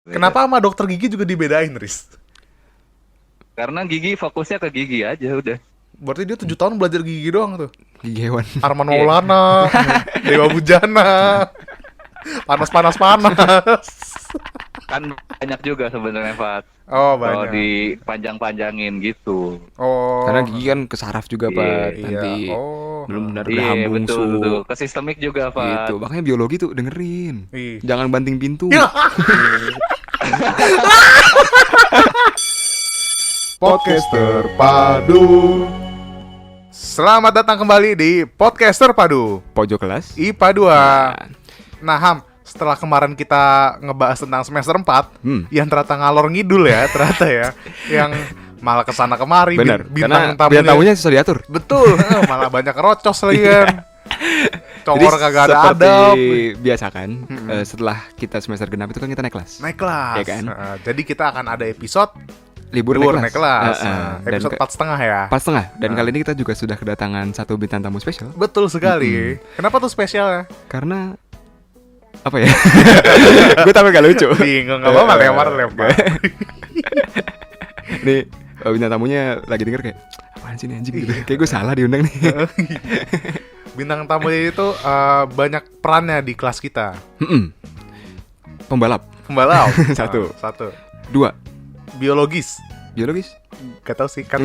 Beda. Kenapa sama dokter gigi juga dibedain, Riz? Karena gigi fokusnya ke gigi aja udah. Berarti dia 7 tahun belajar gigi doang tuh. Gigi hewan. Arman Iya. Maulana, Dewa Bujana, panas. Kan banyak juga sebenarnya, Fat. Oh Kalau banyak. dipanjang-panjangin gitu. Oh. Karena gigi kan kesaraf juga, Iya, Pak. iya. Nanti Oh. benar-benar Iya, udah betul. bungsu. Ke sistemik juga, Fat. Gitu. Makanya biologi tuh dengerin. Ih. Jangan banting pintu. Ya. Podcaster Padu. Selamat datang kembali di Podcaster Padu Pojok kelas. IPA 2. Nah, Ham, setelah kemarin kita ngebahas tentang semester 4 yang ternyata ngalor ngidul ya, ternyata ya. Yang malah kesana kemari Bener. bintang Karena tamunya susah diatur. betul, malah banyak rocos lagi kan. Congor kagak ada seperti adab. biasa kan, setelah kita semester genap itu kan kita naik kelas. Naik kelas. Ya kan? Jadi kita akan ada episode Libur naik kelas. Dan Episode 4,5 ya. 4,5. Dan kali ini kita juga sudah kedatangan satu bintang tamu spesial. Betul sekali. Kenapa tuh spesial ya? Karena apa ya? Gue tapi gak lucu. Bingung, gak apa-apa, lempar. Nih bintang tamunya lagi denger kayak apaan sih nih anjing gitu. Kayak gue salah diundang nih. Bintang tamu itu banyak perannya di kelas kita. Pembalap. Pembalap. Satu. Satu. 2. Biologis. Biologis. Gak tau sih, kata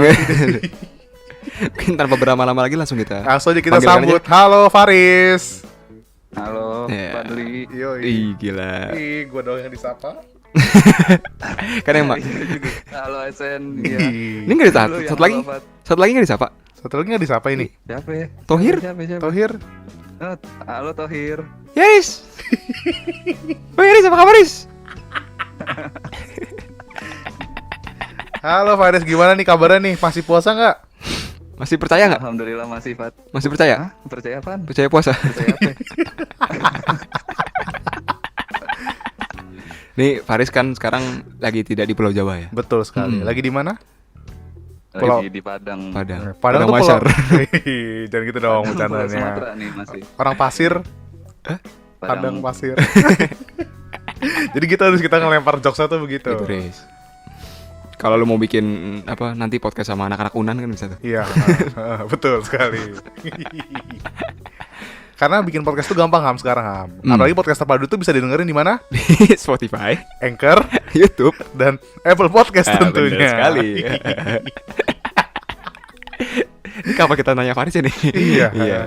Mungkin tanpa berlama-lama lagi langsung kita langsung aja kita panggilkan sambut. Halo Faris. Halo, Ya. Fadli. Yoi. Ih gila. Ih, gua doang yang disapa. Kan yang Halo, Esen. Iya. ini gak disapa. Lu yang Satu lagi. halo, Fat. Satu lagi gak disapa. Satu lagi gak disapa ini. Siapa ya? Tohir. Siapa? Tohir. Oh, halo, Tohir. Yaris. Oh Yaris apa kabar Yaris? Halo Faris, gimana nih kabarnya nih? Masih puasa nggak? Masih percaya nggak? Alhamdulillah masih, Fat. Masih percaya? Hah? Percaya apaan? Percaya puasa. Percaya apa? Nih Faris kan sekarang lagi tidak di Pulau Jawa ya. Betul sekali. Lagi di mana? Pulau- Lagi di Padang. Padang. Padang tuh Masyar. Wih, jangan gitu dong Pulau Sumatera bercandanya. nih masih. Orang pasir, Padang Padang. pasir. Jadi kita harus kita ngelempar jokesnya tuh begitu. Gitu Riz. Kalau lu mau bikin apa nanti podcast sama anak-anak Unan kan bisa tuh. Iya, betul sekali. Karena bikin podcast tuh gampang Ham sekarang Ham. Apalagi podcast terpadu tuh bisa didengerin di mana? Di Spotify, Anchor YouTube, dan Apple Podcast bener tentunya. sekali. Ini kapan kita nanya Faris ya nih? Iya. Iya.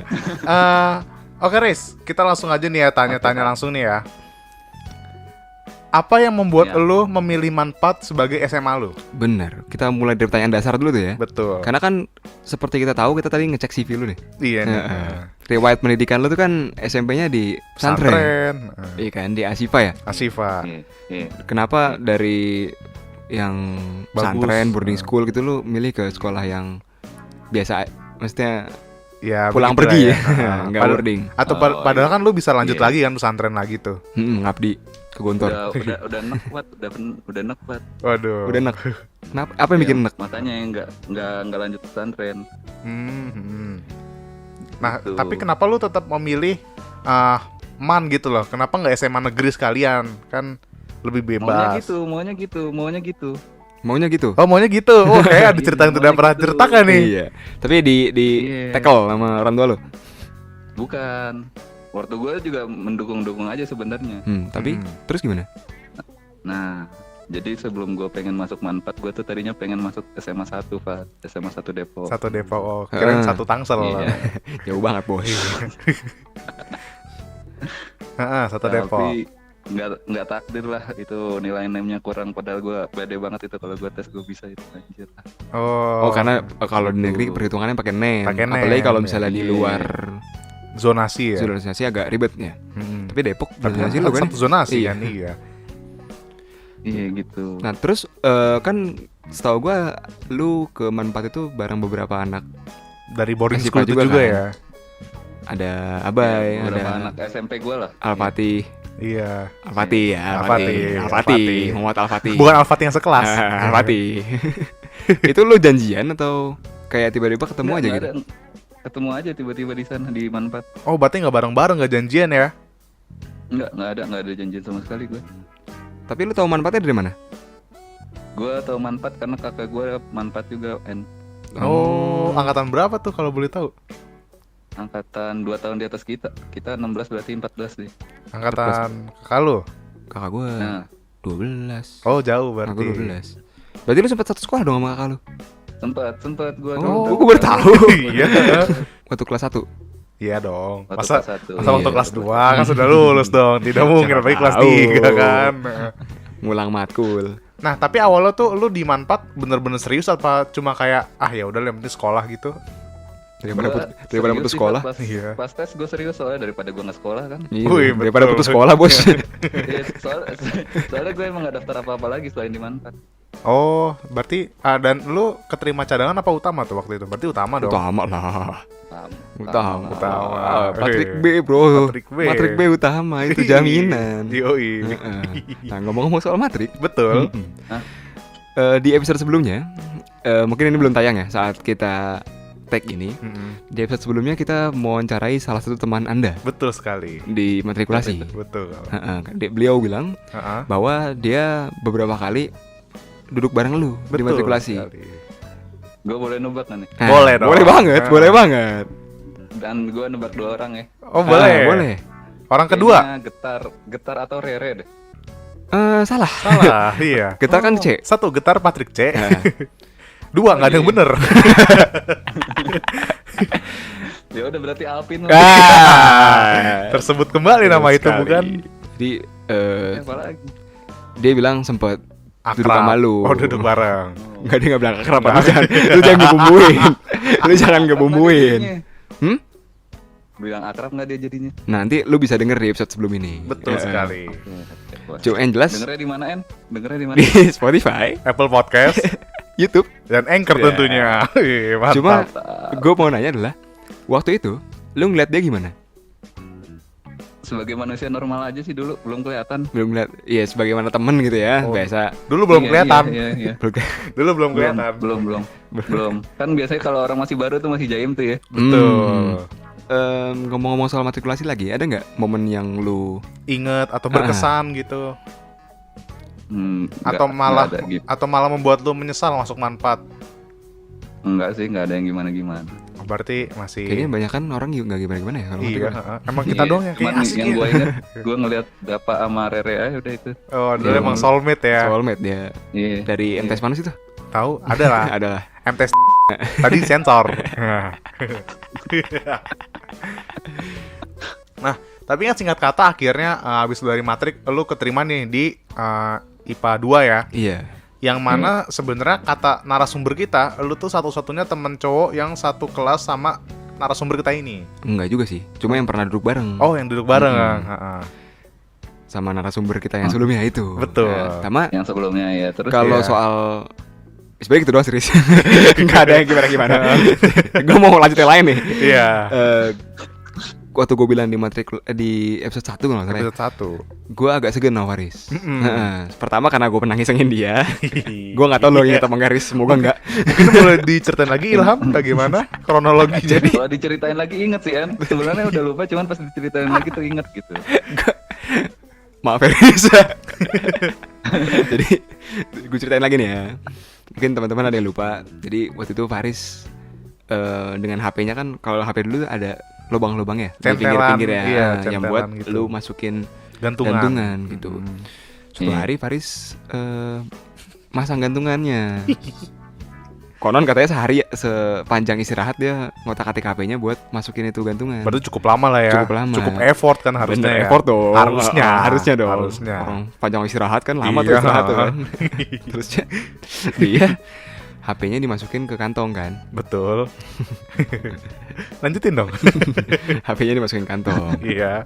Oke Riz, kita langsung aja nih ya tanya-tanya langsung nih ya. Apa yang membuat Ya. lu memilih Manfaat sebagai SMA lu? Bener. Kita mulai dari pertanyaan dasar dulu tuh ya. Betul. Karena kan seperti kita tahu kita tadi ngecek CV lu nih. Iya nih. Riwayat pendidikan lu tuh kan SMP-nya di pesantren. Pesantren. Iya kan di Asifa ya. Asifa. Iya, iya. Kenapa dari yang Bagus. pesantren boarding school gitu lu milih ke sekolah yang biasa, maksudnya Ya, pulang begitulah pergi ya, nggak Pad- boarding. Atau Oh, padahal kan lu bisa lanjut Iya. lagi kan pesantren lagi tuh. Ngabdi ke Gontor. Udah nek, Fat. Udah nek, Fat. Waduh. Udah enak. Kenapa? Apa yang bikin enak? Makanya enggak lanjut pesantren. Hmm. Nah, Gitu. tapi kenapa lu tetap memilih MAN gitu loh? Kenapa nggak SMA negeri sekalian? Kan lebih bebas. Maunya gitu. Maunya gitu. Oh, maunya gitu. Oh, kayak ada cerita yang tidak Maunya pernah gitu. ceritakan nih. Iya. Tapi di Iya. tackle sama orang tua lu. Bukan. Waktu gue juga mendukung-dukung aja sebenarnya. Tapi Hmm. terus gimana? Nah, jadi sebelum gue pengen masuk Manfaat, gue tuh tadinya pengen masuk SMA 1, Pak. SMA 1 Depok. Satu Depok, oh, kirain satu Tangsel. Iya. Jauh banget, Bos. Satu Depok. Tapi nggak takdir lah itu nilai NEM-nya kurang, padahal gue pede banget itu kalau gue tes gue bisa itu anjir. Oh, karena kalau di negeri Gitu. perhitungannya pakai NEM. Pakai NEM, Apalagi kalau misalnya di iya. luar Zonasi ya. zonasi agak ribet ya. Hmm. Tapi Depok Padahal zonasi lu kan. satu zonasi Iya. kan, iya. Iya gitu. Nah, terus kan setahu gua lu ke Manfaat itu bareng beberapa anak. Dari boarding Asifa school itu juga juga kan? ya. Ada Abai, Ya, beberapa ada anak SMP gue lah. Al-Fatih. Iya. Al-Fatih ya, Al-Fatih, Al-Fatih. Al-Fatih. Muhammad Al-Fatih. Bukan Al-Fatih yang sekelas. Al-Fatih. Itu lu janjian atau kayak tiba-tiba ketemu aja Nggak gitu? ada. Ketemu aja tiba-tiba di sana di Manfaat. Oh, berarti nggak bareng-bareng, nggak janjian ya? Nggak ada janjian sama sekali gue. Tapi lu tahu manfaatnya dari mana? Gue tahu manfaat karena kakak gue manfaat juga Oh, angkatan berapa tuh kalau boleh tahu? angkatan 2 tahun di atas kita. Kita 16 berarti 14 deh. Angkatan kakak lu? Kakak gue Nah, 12. Oh, jauh Aku berarti. 12. Berarti lu sempat satu sekolah dong sama kakak lu? sempat gue Oh, gue baru tahu. Iya. Waktu kelas 1. Iya dong. Waktu Masa kelas satu. masa waktu Iya. kelas 2 kan sudah lulus dong. Tidak mungkin Siapa apalagi kelas tahu. 3 kan. Ngulang matkul. Nah, tapi awalnya tuh lu di Manpat bener-bener serius apa cuma kayak ya udah yang penting sekolah gitu? Daripada Gua daripada serius putus sih, sekolah. Pas, Iya. pas tes gue serius soalnya daripada gue nggak sekolah kan. Iya, Wih, daripada betul. putus sekolah, Bos. Iya, soalnya gue emang gak daftar apa-apa lagi selain di Manfaat. Oh, berarti dan lu keterima cadangan apa utama tuh waktu itu? Berarti utama dong. Utama lah. Utama. Utama. Patrick Oke. B, Bro. Patrick B. Patrick B utama itu jaminan. Yoi. Heeh. Nah, ngomong-ngomong soal Matrick, Betul. Hah? di episode sebelumnya, mungkin ini belum tayang ya saat kita tag ini. Mm-mm. Di episode sebelumnya kita mewawancarai salah satu teman Anda Betul sekali. di matrikulasi. Betul. Beliau bilang Heeh. bahwa dia beberapa kali duduk bareng lu di Betul matrikulasi. sekali. Gue boleh nebak nggak nih? Nah, Boleh dong. Boleh banget, Nah. boleh banget. Dan gue nebak 2 orang ya. Oh, boleh. Boleh. Orang kedua? Kayaknya getar atau Rere deh. Salah. Salah, iya. Getar kan C. Satu getar Patrick C. Nah, Dua nggak ada yang bener. Ya udah berarti Alvin lah. Tersebut kembali nama itu Sekali. bukan? Jadi Apa lagi? dia bilang sempet duduk sama lu. Oh, duduk bareng. Enggak, dia nggak bilang akrab. Lu jangan ngebumbuin. Lu jangan ngebumbuin. Hmm? Bilang akrab nggak dia jadinya? Nanti lu bisa denger di episode sebelum ini. Betul sekali. Cuma yang jelas Dengernya di mana Dengernya di mana? di Spotify, Apple Podcast YouTube. dan Anchor Ya. tentunya. Wih, mantap. Cuma gue mau nanya adalah waktu itu lu ngeliat dia gimana? Sebagai manusia normal aja sih dulu, belum kelihatan. Belum ngeliat, iya sebagaimana temen gitu ya, Oh. biasa. Dulu belum Iya, kelihatan. Iya. Belum Dulu belum kelihatan. Belum. Kan biasanya kalau orang masih baru tuh masih jaim tuh ya. Betul. Ngomong-ngomong soal matrikulasi lagi, ada nggak momen yang lu Ingat atau berkesan gitu? Atau Nggak ada gitu. atau malah membuat lu menyesal masuk Manfaat? Enggak sih, nggak ada yang gimana-gimana. Oh, berarti masih kayaknya banyak kan orang juga nggak gimana-gimana ya kalau iya, matrikulasi. heeh. Emang kita Iya, doang yang cuman kayak asik yang ya. gue inget, gue ngeliat Dapa sama Rere aja udah itu. Oh, dulu Iya. emang soulmate ya. Soulmate dia Iya. dari MTs mana sih tuh? Tahu? Ada lah. Adalah MTS tadi sensor. Nah, tapi kan singkat kata akhirnya habis dari matrik lu keterima nih di IPA 2 ya. iya. Yang mana sebenarnya kata narasumber kita, lu tuh satu-satunya temen cowok yang satu kelas sama narasumber kita ini. Enggak juga sih, cuma yang pernah duduk bareng Oh, yang duduk bareng. Heeh. sama narasumber kita yang sebelumnya itu. Betul. Nah, sama Yang sebelumnya ya. Terus kalau iya. soal sebenarnya gitu doang serius. Nggak ada yang gimana-gimana. Gue mau lanjut yang lain nih. Iya. Waktu gue bilang di di episode 1 kalau nggak salah ya, Episode 1. gue agak segan sama Faris. Mm-mm. Pertama karena gue pernah ngisengin dia. Gue nggak tahu lo ingat apa nggak, Riz. Semoga nggak. Mungkin boleh diceritain lagi Ilham bagaimana kronologi jadi kalau diceritain lagi inget sih An. Sebenarnya udah lupa, cuman pas diceritain lagi tuh inget gitu. Maaf ya, Riz. Jadi gue ceritain lagi nih ya. Mungkin teman-teman ada yang lupa. Jadi waktu itu Faris dengan HP-nya kan, kalau HP dulu ada lubang-lubang ya di Centelan, pinggir-pinggir ya, iya, yang centelan buat gitu. lu masukin gantungan. gantungan gitu. Suatu Iya. hari Faris masang gantungannya. Konon katanya sehari sepanjang istirahat dia ngotak-atik HP-nya buat masukin itu gantungan. Berarti cukup lama lah ya. Cukup lama. Cukup effort kan harusnya. Bener, ya. effort dong. Harusnya. dong. Harusnya. Orang panjang istirahat kan lama tuh Iya. istirahat tuh kan. Terus dia HP-nya dimasukin ke kantong kan. Betul. Lanjutin dong. HP-nya dimasukin kantong. Iya.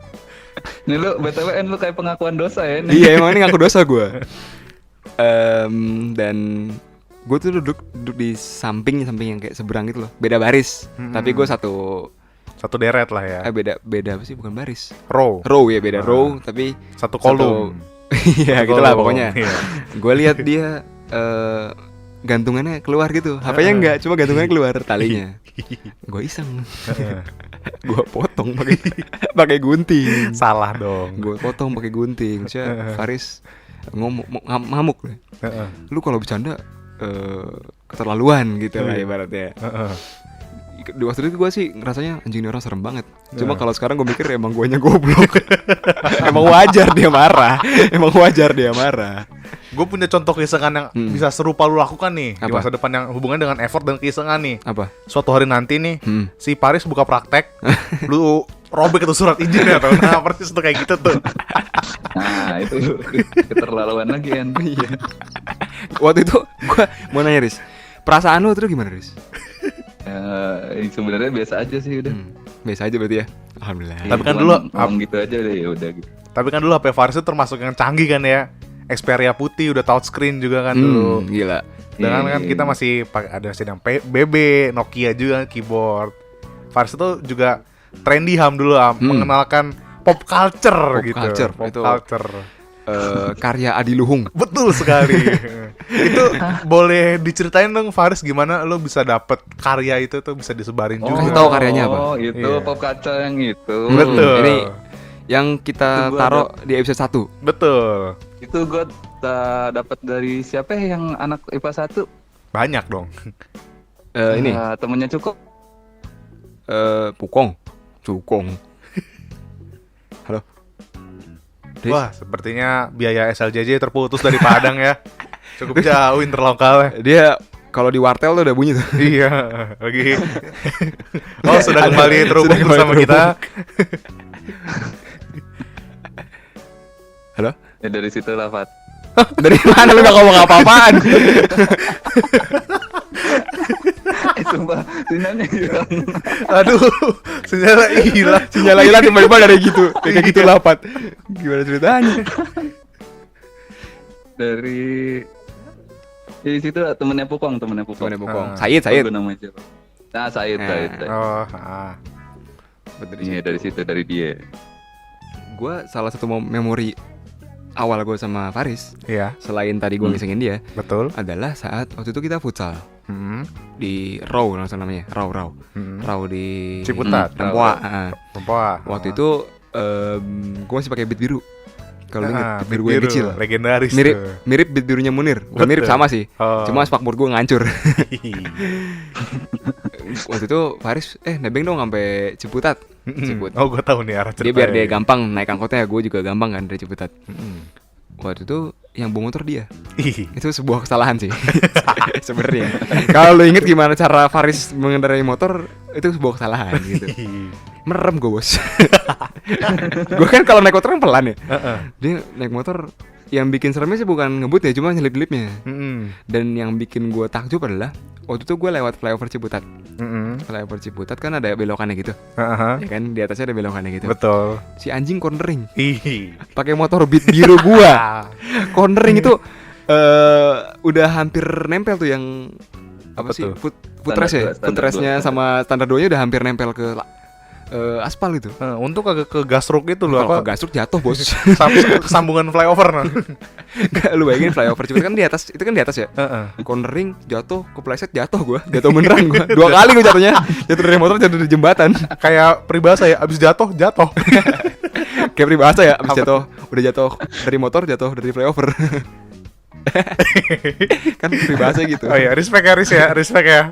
Nih lu BTW lu kayak pengakuan dosa ya. Iya, emang ini ngaku dosa gue. Dan gue tuh duduk di samping yang kayak seberang gitu loh. Beda baris. Tapi gue satu Satu deret lah ya. beda apa sih, bukan baris. Row. Row ya, beda row tapi Satu kolom. Iya, Satu gitulah kolom. pokoknya. Iya. Gue lihat dia gantungannya keluar gitu. HP-nya enggak, cuma gantungannya keluar talinya. Gue iseng. Gue potong pakai gunting. Salah dong. Gue potong pakai gunting. Faris ngamuk. Heeh. Lu kalau bercanda keterlaluan gitu lah Iya. ibaratnya. Heeh. Di waktu itu gue sih ngerasanya anjing ini orang serem banget. Cuma kalau sekarang gue mikir emang guanya goblok. Emang wajar dia marah. Gue punya contoh keisengan yang bisa serupa lu lakukan nih di Apa? masa depan yang hubungannya dengan effort dan keisengan nih. Apa? Suatu hari nanti nih, Hmm. si Paris buka praktek, lu robek itu surat izinnya atau nah persis tuh kayak gitu tuh. Nah itu keterlaluan lagi kan. Iya. Waktu itu gue mau nanya Riz, perasaan lu tuh gimana Riz? Sebenarnya biasa aja sih udah. Biasa aja berarti ya. Alhamdulillah. Tapi kan Cuman dulu ngomong gitu aja deh, ya udah gitu. Tapi kan dulu HP Faris itu termasuk yang canggih kan ya. Xperia putih udah touchscreen juga kan dulu. Gila. Dengan kan Iya. kita masih pakai ada sedang BB, Nokia juga keyboard. Faris itu juga trendy dulu mengenalkan pop culture Pop gitu. culture, Pop itu. culture. Karya Adi Luhung. Betul sekali. Itu boleh diceritain dong Faris gimana lo bisa dapet karya itu tuh bisa disebarin juga. Kasih tahu karyanya apa? Oh itu Iya. pop kaca yang itu. Betul. Ini yang kita Itu gua taruh di episode 1. Betul. Itu gue dapat dari siapa ya yang anak IPA 1? Banyak dong. Ini Temennya cukup. Cukong. Halo. Riz? Wah, sepertinya biaya SLJJ terputus dari Padang ya. Cukup jauh interlokalnya. Dia kalau di wartel tuh udah bunyi tuh. Iya, lagi. Oh, sudah kembali terhubung Sudah kembali bersama kita. Halo? Ya dari situ lah Fat. Dari mana lu gak ngomong apa-apaan? Sumpah sinyalnya hilang. Aduh, sinyalnya hilang. Sinyal hilang tiba-tiba dari gitu. Kayak gitu lapat. Gimana ceritanya? Dari situ lah, temennya Pupong. Temennya Ah. Pukong. Said. Gua namanya siapa? Nah Said. Oh, Iya dari situ, dari dia. Gue salah satu memori awal gue sama Faris, iya, selain tadi gue ngisengin dia, betul. adalah saat waktu itu kita futsal Hmm. di Raw langsung namanya, Raw Hmm. Raw di Ciputat. Rempoa. Perempuan. Waktu itu gue masih pakai beat biru. Kalau lu inget beat biru gue yang kecil, legendaris mirip tuh. mirip beat birunya Munir. Bukan mirip, Betul. sama sih. Oh. Cuma spakboard gue ngancur. Waktu itu Faris nebeng dong sampai Ciputat. Ciput. Oh, gue tahu nih arah Dia ceritanya. biar dia gampang naik angkotnya, gue juga gampang kan dari Ciputat. Mm. Waktu itu yang bawa motor dia. Ih. Itu sebuah kesalahan sih sebenarnya. Kalau lu inget gimana cara Faris mengendarai motor, itu sebuah kesalahan gitu. Merem gue bos. Gue kan kalau naik motor kan pelan ya. Dia naik motor, yang bikin seremnya sih bukan ngebut ya, cuma nyelip-nyelipnya. Dan yang bikin gue takjub adalah waktu itu gue lewat flyover Ciputat. Flyover Ciputat kan ada belokannya gitu, ya kan, di atasnya ada belokannya gitu. Betul. Si anjing cornering Ih. pakai motor beat biru gua. Cornering itu udah hampir nempel tuh yang apa sih, tuh? footrest ya, Standar footrestnya dua. sama standar 2-nya udah hampir nempel ke aspal gitu. Untuk agak ke gasruk itu loh, Kalau apa? kegasruk jatuh bos. Sambungan flyover nah. Lu bayangin flyover Ciputat kan di atas, itu kan di atas ya. Heeh. Cornering jatuh, kepleset jatuh gua, jatuh beneran gua. 2 kali gua jatuhnya, jatuh dari motor, jatuh dari jembatan. Kayak peribahasa ya, abis jatuh. Kayak peribahasa ya, abis Apa jatuh, udah jatuh dari motor, jatuh dari flyover. Kan peribahasa gitu. Oh iya, respect ya, Riz ya, respect ya.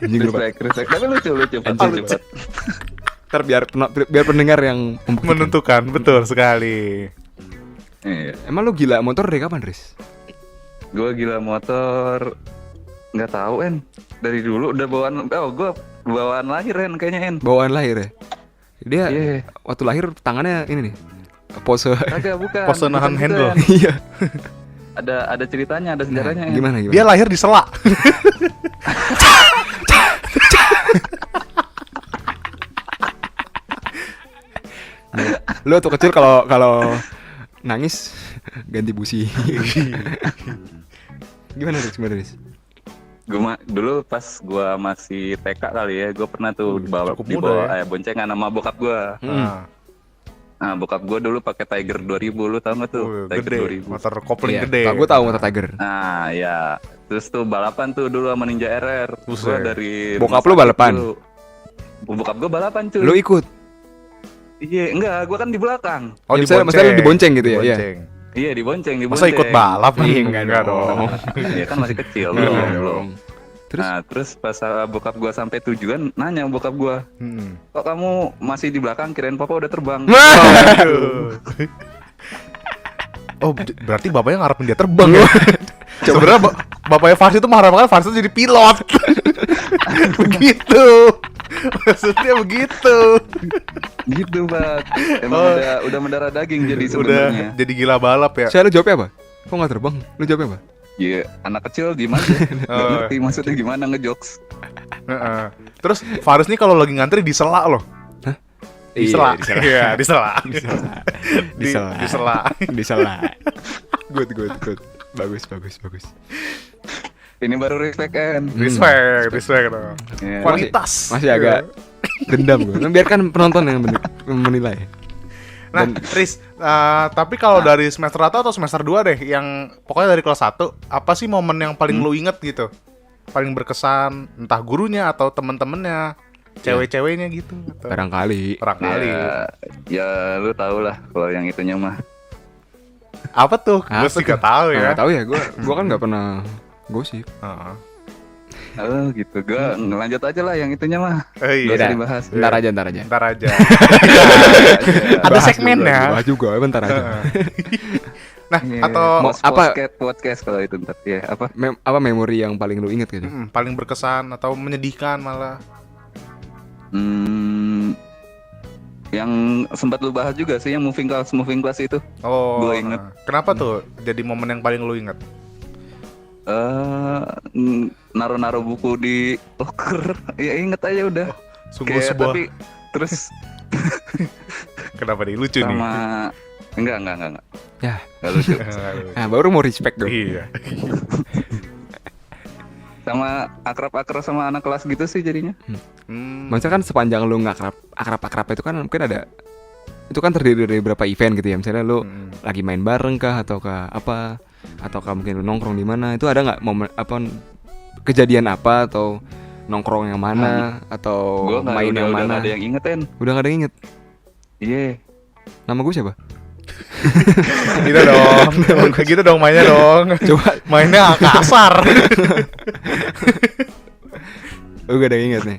Anjing lupa. Respect. Tapi lucu Fat. Anjing. Lucu, Fat. Ntar biar pendengar yang membuktikan. Menentukan, betul sekali. Iya. Emang lu gila motor dari kapan, Riz? Gue gila motor nggak tahu dari dulu udah bawaan. Gue bawaan lahir kayaknya Bawaan lahir ya? Dia Iya. waktu lahir tangannya ini nih, pose. Kagak bukan. Pose nahan Bukan handle. gitu, Iya. Ada ceritanya, ada sejarahnya. Gimana? Dia lahir di selak. Lu waktu kecil kalau nangis ganti busi. Gimana, Riz? Dulu pas gue masih TK kali ya, gue pernah tuh cukup muda ya. boncengan sama bokap gue. Nah, bokap gue dulu pakai Tiger 2000, lu tau gak tuh? Tiger Gede, 2000. motor kopling Iya, gede. Gue tahu motor Tiger. Nah, ya. Terus tuh balapan tuh dulu sama Ninja RR. Gue Buset. dari Bokap rumah lu sakit balapan? dulu. Bokap gue balapan cuy. Lu ikut? Iya, enggak, gue kan di belakang. Oh, Ya, maksudnya lu dibonceng gitu ya? Iya. Dibonceng. Iya dibonceng. Masa ikut balap? Enggak dong. Iya kan masih kecil Belum belum. dong. Terus pas bokap gua sampai tujuan nanya bokap gua, kok kamu masih di belakang, kirain papa udah terbang. Waduh. Oh, berarti bapaknya ngarepin dia terbang ya? Sebenarnya bapaknya Fars itu mengharapkan Fars itu jadi pilot. Begitu. Maksudnya begitu. Gitu Pak. Emang udah mendarah daging jadi sebenarnya. Udah jadi gila balap ya. Saya lu jawabnya apa? Kok nggak terbang? Lu jawabnya apa? Iya, anak kecil gimana? Gak ngerti maksudnya gimana ngejokes. Heeh. Terus Fars nih kalau lagi ngantri disela loh. Disela. Iya, disela. Disela. Good. Bagus. Ini baru respect kan. Respect dong. Iya. Kualitas. Masih agak dendam gue. Biarkan penonton yang menilai. Nah, Riz, tapi kalau dari semester 1 atau semester 2 deh, yang pokoknya dari kelas 1, apa sih momen yang paling lu inget gitu? Paling berkesan, entah gurunya atau temen-temennya, cewek-ceweknya gitu. Atau... Barangkali. Ya lu tau lah kalau yang itunya mah. Apa tuh? Gue sih gak tau ya. Gak tau ya, gue kan gak pernah gosip. Oh gitu, gue ngelanjut aja lah yang itunya mah. Iya. Gak usah dibahas. Ntar aja. Ada segmennya. Bahas juga, bentar aja. Nah, Iya, atau apa- podcast kalau itu ntar ya apa? Apa memori yang paling lu inget gitu? paling berkesan atau menyedihkan malah. Yang sempat lu bahas juga sih yang moving class itu. Oh, Gua inget. Kenapa tuh jadi momen yang paling lu inget? Naruh buku di locker. Ya inget aja udah. Sungguh Kayak, sebuah. tapi terus Kenapa nih lucu nih? sama enggak. Ya, Enggak lucu. nah baru mau respect dong. Iya. Sama akrab-akrab sama anak kelas gitu sih jadinya. Maksudnya kan sepanjang lu nggak akrab itu kan mungkin ada, itu kan terdiri dari beberapa event gitu ya. Misalnya lu lagi main bareng kah ataukah apa, ataukah mungkin lu nongkrong di mana, itu ada nggak momen apa, kejadian apa atau nongkrong yang mana atau Gua main yang udah mana? nggak ada yang ingetin. Udah nggak ada yang inget. Iya. Nama gue siapa? Gitu dong. Kayak gitu dong mainnya dong. Coba. Mainnya kasar. Gak ada yang inget nih.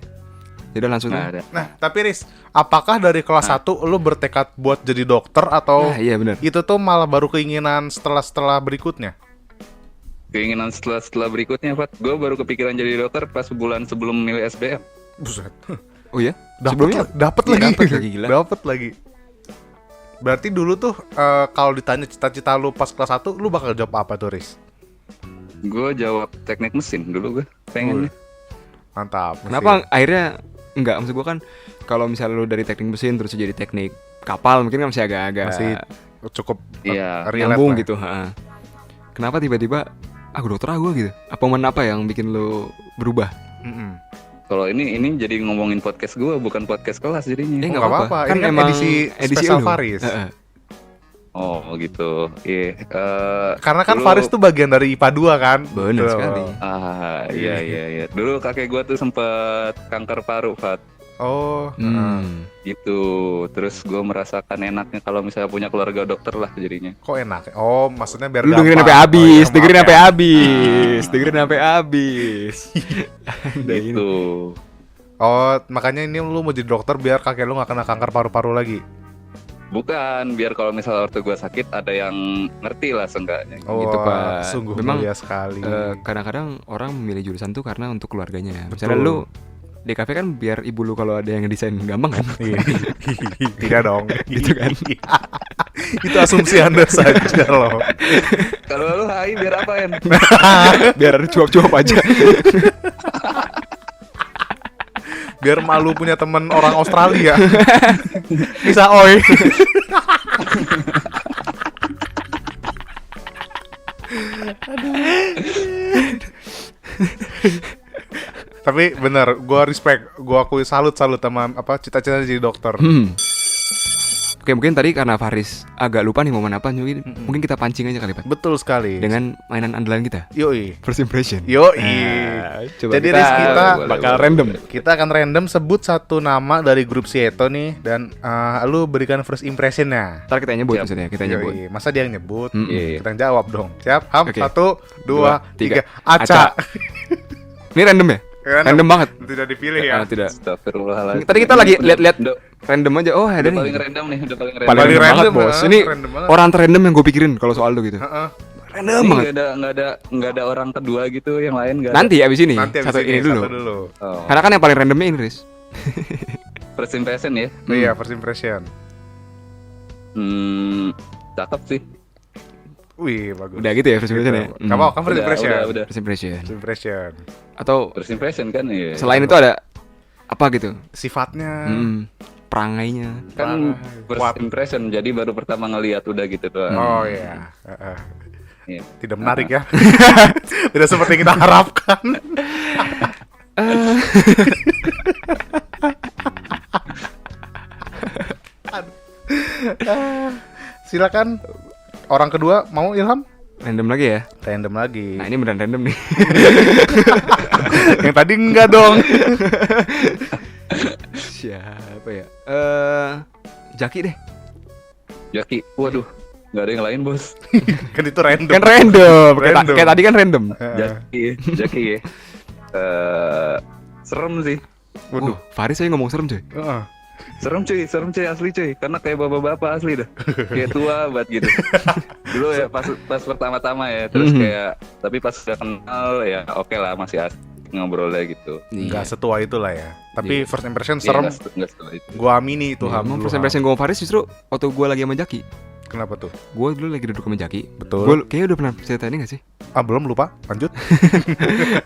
Jadi langsung. Nggak ada. Nah, tapi Riz, apakah dari kelas 1 lu bertekad buat jadi dokter atau Nah, iya benar. itu tuh malah baru keinginan setelah berikutnya? Keinginan setelah berikutnya, Pat. Gue baru kepikiran jadi dokter pas sebulan sebelum milih SBM. Buset. Oh iya? Dapat Iya, lagi. dapet lagi, gila. Dapat lagi. Berarti dulu tuh kalau ditanya cita-cita lu pas kelas 1, lu bakal jawab apa tuh, Riz? Gue jawab teknik mesin dulu gue pengennya. Mantap. Kenapa akhirnya enggak? Maksud gue kan kalau misalnya lu dari teknik mesin terus jadi teknik kapal mungkin kan masih agak-agak Masih cukup Iya, relate nyambung lah. gitu. Kenapa tiba-tiba aku dokter gue gitu? Apa momen apa yang bikin lu berubah? Kalau ini jadi ngomongin podcast gue, bukan podcast kelas jadinya. nggak apa-apa. Kan Ini kan emang edisi edisi spesial lu. Faris. Oh gitu. Iya. Karena kan dulu- Faris tuh bagian dari IPA 2 kan. Bener Tuh. sekali. Iya. Dulu kakek gue tuh sempet kanker paru, Pat. Oh. Gitu. Terus gue merasakan enaknya kalau misalnya punya keluarga dokter lah jadinya. Kok enak? Oh, maksudnya biar Lu dengerin gampang. sampai habis, Oh, iya, dengerin maaf sampai ya. habis, dengerin sampai habis. Gitu. Oh, makanya ini lu mau jadi dokter biar kakek lu gak kena kanker paru-paru lagi. Bukan, biar kalau misalnya ortu gue sakit ada yang ngerti lah seenggaknya. Oh, Gitu, Pak. Sungguh Memang, mulia sekali. Kadang-kadang orang memilih jurusan tuh karena untuk keluarganya. Misalnya Betul. lu di kafe kan biar ibu lu kalau ada yang desain gampang kan. Iya. Tidak dong. Gitu kan. Itu asumsi Anda saja loh. Kalau lu HI biar apa, En? Biar ada cuap-cuap aja. Biar malu punya temen orang Australia. Bisa oi. Tapi bener, gue respect, gue akui salut sama apa cita-cita jadi dokter. Oke, mungkin tadi karena Faris agak lupa nih momen apa, mungkin kita pancing aja kali, Pak. Betul sekali. Dengan mainan andalan kita. Yoi. First impression. Yoi. Coba Jadi kita, Riz, kita bakal random. Kita akan random sebut satu nama dari grup Sieto nih, dan lu berikan first impressionnya. Ntar kita yang nyebut Siap. maksudnya, kita yang nyebut. Yoi. Masa dia yang nyebut? Iya. Kita yang jawab dong. Siap? Ham, Oke. 1, 2, 3. Aca. Aca. Ini random ya? Random banget. Tidak dipilih ya. Tidak. Astagfirullahaladzim. Tadi kita lagi lihat-lihat Udah- random aja. Oh, ada udah nih. paling random nih, udah paling Paling random. Paling random banget, random, Bos. Ini random banget. orang terrandom yang gue pikirin kalau soal lu gitu. Heeh. Random Ini banget. nggak ada orang kedua gitu yang lain nggak ada. Nanti abis ini, Nanti abis satu ini satu dulu. dulu. Oh, Karena kan yang paling randomnya ini, Riz. first impression ya. Iya, first impression. Cakep sih. Wih, bagus. Udah gitu ya first impression ya. Gak mau kan first impression. Udah. First impression. First impression. Atau First impression kan ya. selain itu ada apa gitu? Sifatnya. Perangainya. Kan Kuat. first impression, jadi baru pertama ngelihat udah gitu doang. Oh iya. Heeh. Iya. Tidak menarik ya. Tidak seperti yang kita harapkan. Silakan. Orang kedua mau Ilham? Random lagi ya. Random lagi. Nah, ini beneran random nih. Yang tadi enggak dong. Siapa ya? Jaki deh. Jaki, waduh, nggak ada yang lain bos. Kan itu random. Kan random. Random. Kayak tadi kan random. Jaki ya. Serem sih. Waduh. Faris aja ngomong serem coy. Heeh. Serem cuy asli cuy. Karena kayak bapak-bapak asli dah. Kayak tua banget gitu. Dulu ya pas pertama-tama ya. Terus kayak, tapi pas udah kenal ya oke lah, masih asik ngobrolnya gitu. Enggak setua itulah ya. Tapi first impression Iya, serem. nggak setelah itu. Gua amini itu Iya, Ham. emang dulu, first Ham. impression gue sama Faris justru waktu gue lagi sama Jaki. Kenapa tuh? Gue dulu lagi duduk sama Jaki. Betul. Gue kayaknya udah pernah cerita ini gak sih? Ah, belum lupa. Lanjut.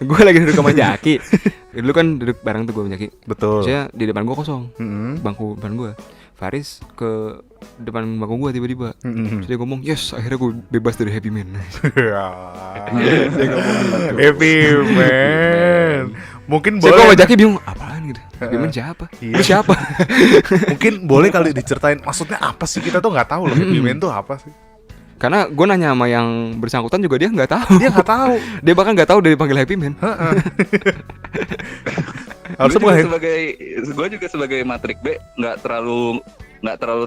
Gue lagi duduk sama Jaki. Dulu kan duduk bareng tuh gue sama Jaki. Betul. Saya di depan gue kosong. Mm-mm. Bangku depan gue. Faris ke depan bangku gue tiba-tiba. Mm-mm. Terus dia ngomong, yes akhirnya gue bebas dari happy man. Happy man. Mungkin Saya sama boleh. Jaki bingung, apaan gitu? Happy man siapa? Iya. Lu siapa? Mungkin boleh kali diceritain maksudnya apa sih, kita tuh nggak tahu loh happy man tuh apa sih. Karena gue nanya sama yang bersangkutan juga dia nggak tahu. Dia nggak tahu. Dia bahkan nggak tahu dia dipanggil happy man. Harusnya bukan Gue juga sebagai matrik B nggak terlalu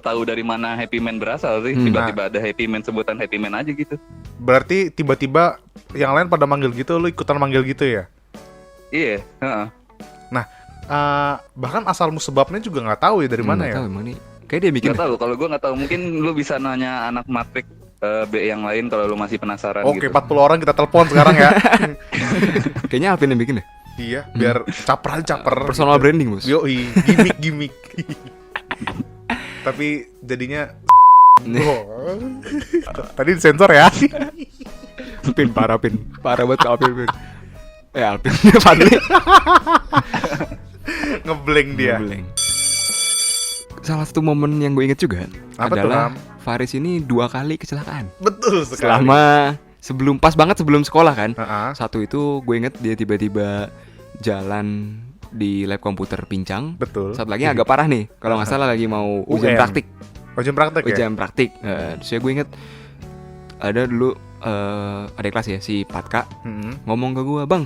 tahu dari mana happy man berasal sih. Tiba-tiba ada happy man, sebutan happy man aja gitu. berarti tiba-tiba yang lain pada manggil gitu, lu ikutan manggil gitu ya. Iya. Heeh. Nah, bahkan asal musebabnya juga nggak tahu ya dari mana Nggak ya. tahu emang nih. Kayak dia bikin. Nggak tahu. Kalau gue nggak tahu, mungkin lu bisa nanya anak matrik B yang lain kalau lu masih penasaran. Oke, gitu. 40 orang kita telepon sekarang ya. Kayaknya Alvin yang bikin deh. Iya, biar caper aja caper. Personal branding bos. Yoi, gimmick. Tapi jadinya oh. Tadi disensor ya. Pin parah banget ke Alvin. Alvin Fadli. Ngeblank dia. Ngeblank. Salah satu momen yang gue inget juga Apa tuh, adalah Ham? Faris ini 2 kali kecelakaan. Betul sekali. Selama pas banget sebelum sekolah kan. Heeh. Satu itu gue inget dia tiba-tiba jalan di lab komputer pincang. Betul. Satu lagi agak parah nih, kalau nggak salah lagi mau ujian UN. praktik. Ujian praktek ya? Ujian praktik. Terus ya gue inget ada dulu adik kelas ya si Patka Mm-mm. ngomong ke gue, bang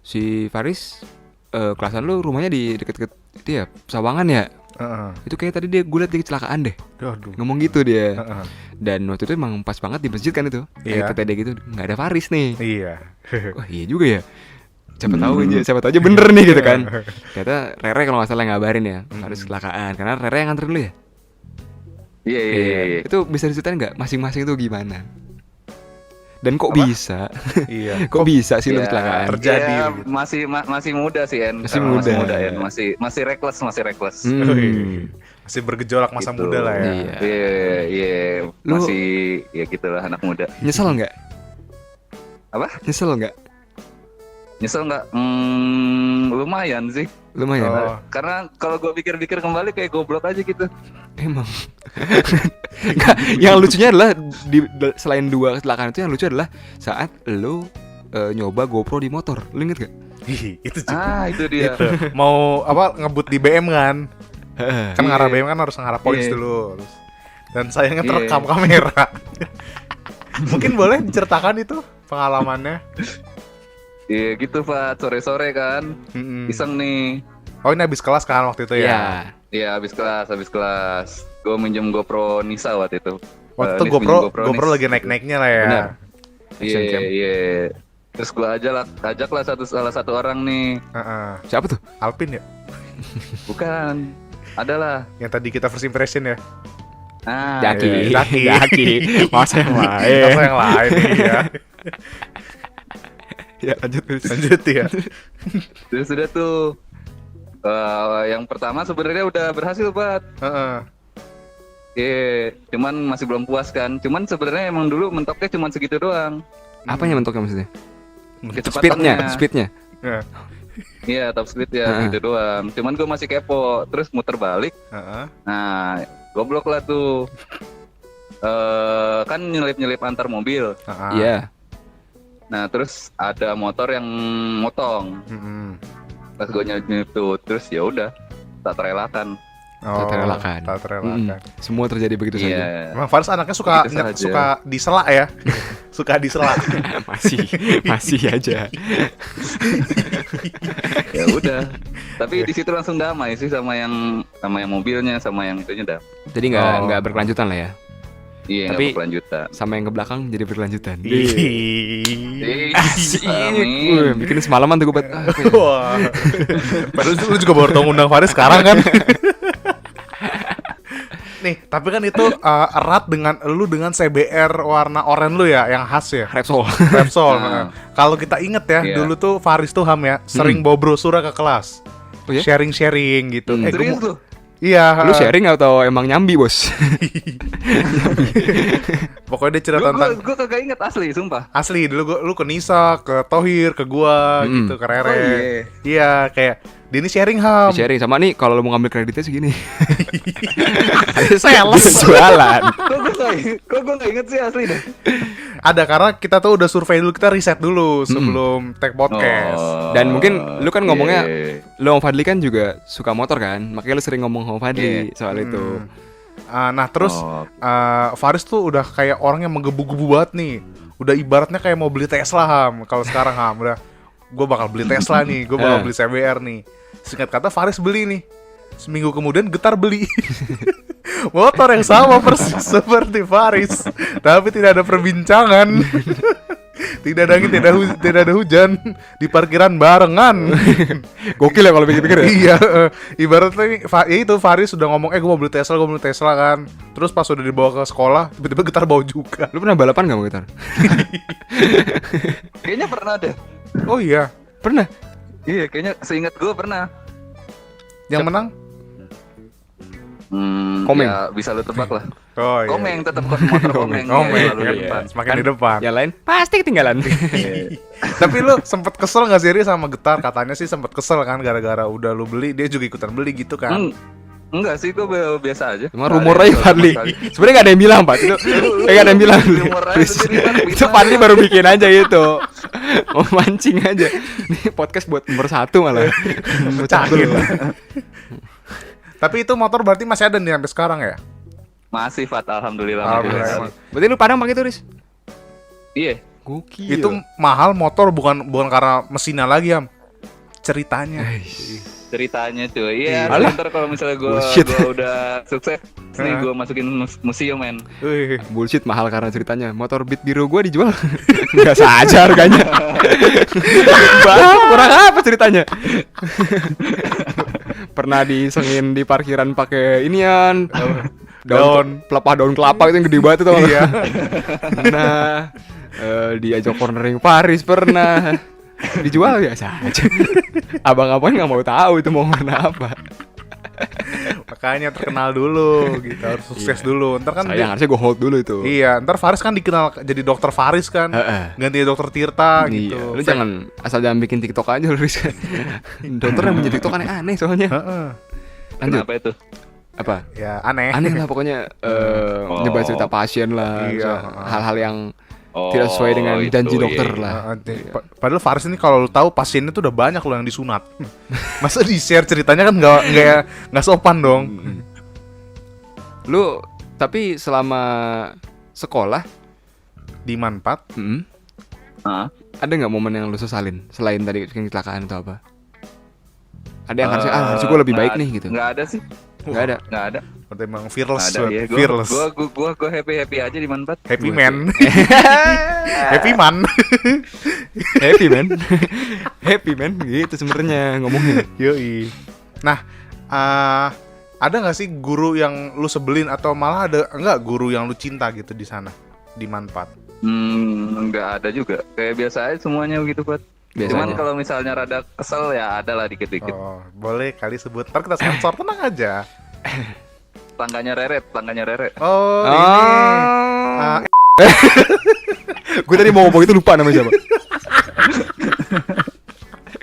si Faris kelasan lu rumahnya di deket-deket itu ya Sawangan ya. Heeh. Itu kayak tadi dia gue liat dia kecelakaan deh. Aduh. Ngomong gitu dia. Heeh. Dan waktu itu emang pas banget di masjid kan itu. Iya. Kayak TTD gitu nggak ada Faris nih. Iya. Wah iya juga ya. Siapa tahu aja bener nih gitu kan. Ternyata Rere kalau nggak salah ngabarin ya Faris kecelakaan karena Rere yang nganterin lu ya. Iya. Itu bisa diceritain nggak masing-masing itu gimana? Dan kok Apa? bisa? Iya. Kok bisa sih lu Ya, kecelakaan? terjadi ya, gitu. masih muda sih En. Masih Karena muda. En. Masih reckless. Masih bergejolak masa Gitu. muda lah ya. Iya. Iya, Lu- masih ya gitulah anak muda. Nyesel nggak? Apa? Nyesel nggak? Nyesel nggak? Lumayan sih. Lumayan. Oh. Karena kalau gue pikir-pikir kembali kayak goblok aja gitu. Emang. Nggak, yang lucunya adalah selain 2 kecelakaan itu yang lucu adalah saat lu nyoba GoPro di motor. Lu inget gak? Ih, itu juga. Itu dia. Itu. Mau apa ngebut di BM kan? Kan ngarah BM kan harus ngarah points Iya. dulu. Terus Dan sayangnya Iya. terekam kamera. Mungkin boleh diceritakan itu pengalamannya. Iya gitu Pak, sore-sore kan, Mm-mm. iseng nih. Oh ini habis kelas kan waktu itu ya? Iya. Iya habis kelas. Gue minjem GoPro Nisa waktu itu. Waktu itu Nis GoPro minjem GoPro Nis. lagi naik-naiknya lah ya. Benar. Iya Action cam. iya. Terus gue ajaklah salah satu orang nih. Heeh. Siapa tuh? Alpin ya? Bukan, adalah. Yang tadi kita first impression ya? Ah, Jaki. iya. Jaki. Masa yang Masa lain. yang lain ya. Ya lanjut terus. Lanjut ya. Terus udah tuh. Yang pertama sebenarnya udah berhasil Pak. Heeh. Iya, cuman masih belum puas kan. Cuman sebenarnya emang dulu mentoknya cuman segitu doang. Apanya mentoknya maksudnya? Kecepatannya. Speednya. Ya. Iya, top speed ya Heeh. gitu doang. Cuman gue masih kepo. Terus muter balik. Heeh. Nah, goblok lah tuh. Kan nyelip-nyelip antar mobil. Heeh. Iya. Nah, terus ada motor yang motong. Mm-mm. Pas gue nyelip tuh, terus ya udah tak terelakkan. Oh, Tak terelakkan. Tak terelakkan. Semua terjadi begitu saja. Iya. Emang Faris anaknya suka Begitu saja. suka disela ya? Suka disela. masih aja. Ya udah. Tapi di situ langsung damai sih sama yang mobilnya, sama yang itunya dah. Jadi nggak berkelanjutan lah ya. Iya, Tapi- nggak berkelanjutan. Sama yang ke belakang jadi berkelanjutan. Ih, Asik. amin. Wih, bikin semalaman tuh gue buat. Wah. Padahal lu juga baru tau ngundang Faris sekarang kan. Nih, tapi kan itu erat dengan lu dengan CBR warna oranye lu ya, yang khas ya. Repsol. Repsol. Nah. Kalau kita inget ya, Iya. dulu tuh Faris tuh Ham ya, sering bawa brosur ke kelas. Oh ya? Sharing-sharing gitu. Hmm. Gua Serius mau- tuh? Iya. Lu sharing atau emang nyambi, Bos? Pokoknya dia cerita tentang Gue kagak inget asli, sumpah. asli dulu lu ke Nisa, ke Tohir, ke gua gitu, ke Rere. Oh, iya. Iya, kayak dia ini sharing Ham. Sharing sama nih kalau lu mau ngambil kreditnya segini. Sales. Jualan. Kok gue gak inget sih asli deh. Ada karena kita tuh udah survei dulu, kita riset dulu sebelum take podcast. Dan mungkin lu kan ngomongnya iya. lu sama Fadli kan juga suka motor kan? Makanya lu sering ngomong sama Fadli soal itu. Nah terus Oh. Faris tuh udah kayak orang yang menggebu-gebu banget nih. Udah ibaratnya kayak mau beli Tesla Ham. Kalau sekarang Ham udah, gue bakal beli Tesla nih, gue bakal beli CBR nih. Singkat kata Faris beli nih. Seminggu kemudian Getar beli motor yang sama persis seperti Faris, tapi tidak ada perbincangan. Tidak ada angin, tidak ada hujan, di parkiran barengan. Gokil ya kalau pikir-pikir ya. Iya, ibaratnya nih, ya itu Faris sudah ngomong, gue mau beli Tesla kan. Terus pas udah dibawa ke sekolah, tiba-tiba Getar bawa juga. Lu pernah balapan gak mau gitar? Kayaknya pernah deh. Oh iya, Pernah. Iya, kayaknya seingat gue pernah. yang menang? Komeng. Ya bisa lu tebak lah. Oh iya. Komeng tetap motor komeng. Komeng, Ya, lalu iya. depan. Semakin di depan. Yang lain pasti ketinggalan. Tapi lu sempet kesel gak sih Ri sama Getar? Katanya sih sempet kesel kan gara-gara udah lu beli, dia juga ikutan beli gitu kan. Enggak sih, gue biasa aja. Cuma rumor aja Fadli. Sebenarnya gak ada yang bilang, Pak. Itu gak ada yang bilang. Rumor aja Please. sendiri, Pak. Itu Fadli baru bikin aja itu. Mau mancing aja. Ini podcast buat nomor 1 malah. Pecahin. Tapi itu motor berarti masih ada nih sampai sekarang ya? Masih Fat, alhamdulillah. Alhamdulillah. Berarti lu Padang pakai itu, Riz? Iya. Gokil. Itu mahal motor bukan karena mesinnya lagi Ham. Ceritanya. Ceritanya cuy. Iya, Alah. ntar kalau misalnya gue Bullshit. udah sukses nih, gue masukin museum men. Wih. Bullshit, mahal karena ceritanya. Motor Beat biru gua dijual nggak saja harganya. Bang, kurang apa ceritanya? Pernah disengin di parkiran pakai inian. Daun. Pelepah daun kelapa itu yang gede banget tuh. Iya. Nah, diajak cornering Paris pernah. Dijual biasa aja. Abang-abang nggak mau tahu itu mau warna apa. Makanya terkenal dulu gitu, harus sukses dulu. Ntar kan Sayang, harusnya gue hold dulu itu. iya, ntar Faris kan dikenal jadi dokter Faris kan. Heeh. Ganti dokter Tirta gitu. Iya, lu jangan asal jangan bikin TikTok aja lu, Riz. Dokter yang punya TikTok aneh-aneh soalnya. Heeh. Lanjut. Kenapa itu? Apa? Ya aneh. Aneh lah pokoknya nyebar cerita pasien lah, Iya, misalnya hal-hal yang Oh, tidak sesuai dengan itu, janji iya, dokter iya. lah. Padahal Faris ini kalau lu tahu pasiennya tuh udah banyak loh yang disunat. Masa di share ceritanya kan nggak sopan dong. Lu Tapi selama sekolah, Di Manpat. Ah, ada nggak momen yang lu sesalin selain tadi kecelakaan atau apa? Ada yang harusnya harusnya gue lebih baik nih gitu. Nggak ada sih, Nggak ada. nggak ada. Berarti emang Nggak fearless. ada. Ya, Fearless. Gue happy aja di Manfaat. Happy man. Happy man. Happy man. Happy man gitu sebenarnya ngomongnya. Yoi. Nah, ada nggak sih guru yang lu sebelin atau malah ada nggak guru yang lu cinta gitu di sana di Manfaat? Nggak ada juga. Kayak biasa aja semuanya begitu, Pat. Biasa Cuman aja. kalau misalnya rada kesel ya ada lah dikit-dikit. Oh, boleh kali sebut. Ntar kita sensor, tenang aja. Tangganya Rere. Oh, ini. Oh. Gue tadi mau ngomong itu lupa namanya siapa.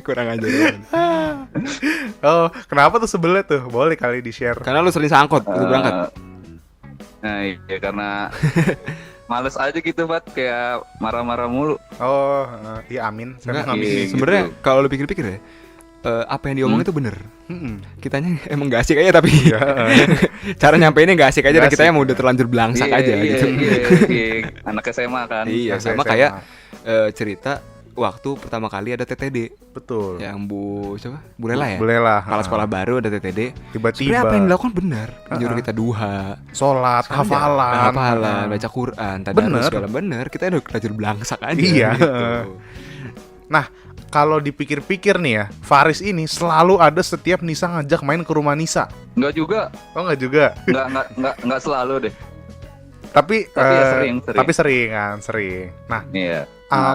Kurang aja. Oh, kenapa tuh sebelnya tuh? Boleh kali di-share. Karena lu sering sangkut itu berangkat. Nah iya karena males aja gitu, Pat. Kayak marah-marah mulu. Oh, iya amin. Saya Enggak, mengamini. gitu. sebenarnya kalau lu pikir-pikir ya, apa yang diomongin itu bener. Kitanya emang gak asik aja tapi cara nyampeinnya gak asik aja dan Nggak kitanya asik, mau udah terlanjur belangsak aja gitu. Iya. Anak SMA kan. Iya, Saya sama SMA. kayak cerita waktu pertama kali ada TTD Betul. yang siapa? Bu Lela ya? Boleh lah. Kalau sekolah baru ada TTD. Tiba-tiba Sebenarnya apa yang dilakukan benar. Menyuruh kita duha, sholat, hafalan. baca Quran, Bener. tadarus segala bener. Kita udah terlanjur belangsak aja. Iya. Gitu. Nah, kalau dipikir-pikir nih ya, Faris ini selalu ada setiap Nisa ngajak main ke rumah Nisa. Enggak juga. Oh, enggak juga. Enggak selalu deh. Tapi Ya sering. Tapi sering kan, sering. Nah, Iya.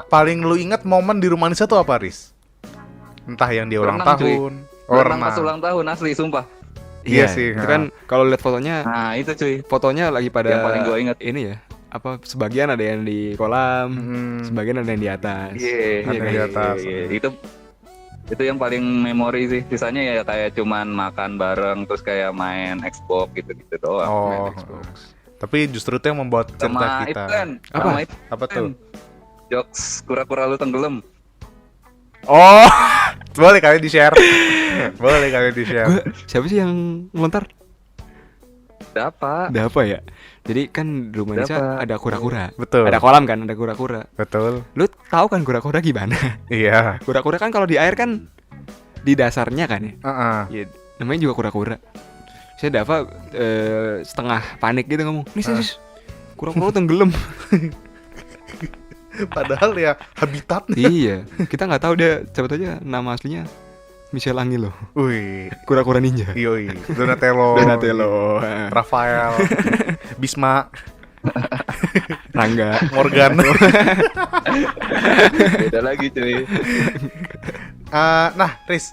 paling lu ingat momen di rumah Nisa tuh apa, Riz? Entah yang dia ulang Renang, cuy. tahun. Renang pas ulang tahun asli sumpah. Iya sih, Itu kan kalau lihat fotonya, Nah, itu cuy. fotonya lagi pada Yang paling gua ingat. ini ya. Apa sebagian ada yang di kolam, Hmm. sebagian ada yang di atas. Iya, Ada di atas. Itu yang paling memori sih. Sisanya ya kayak cuman makan bareng terus kayak main Xbox gitu-gitu doang. Oh. Tapi justru itu yang membuat cerita Sama kita. itu kan, Apa? sama itu Apa kan. tuh? Jokes kura-kura lu tenggelam. Oh, boleh kali di-share. Boleh kali di-share. Siapa sih yang ngelontar? Dapat. Ada apa ya? Jadi kan di rumah Nisa Dapat. ada kura-kura. Betul. Ada kolam kan, ada kura-kura. Betul. Lu tahu kan kura-kura gimana? Iya. Kura-kura kan kalau di air kan di dasarnya kan ya. Heeh. Iya, namanya juga kura-kura. Saya Dava setengah panik gitu ngomong, nih sis, kura-kura tenggelam. Padahal ya habitat. Iya, kita nggak tahu dia, coba aja nama aslinya Michel Angelo, Wih, kura-kura ninja. yoi. Donatello. Rafael. Bisma. Rangga, Morgan. Beda lagi cuy. Nah, Riz,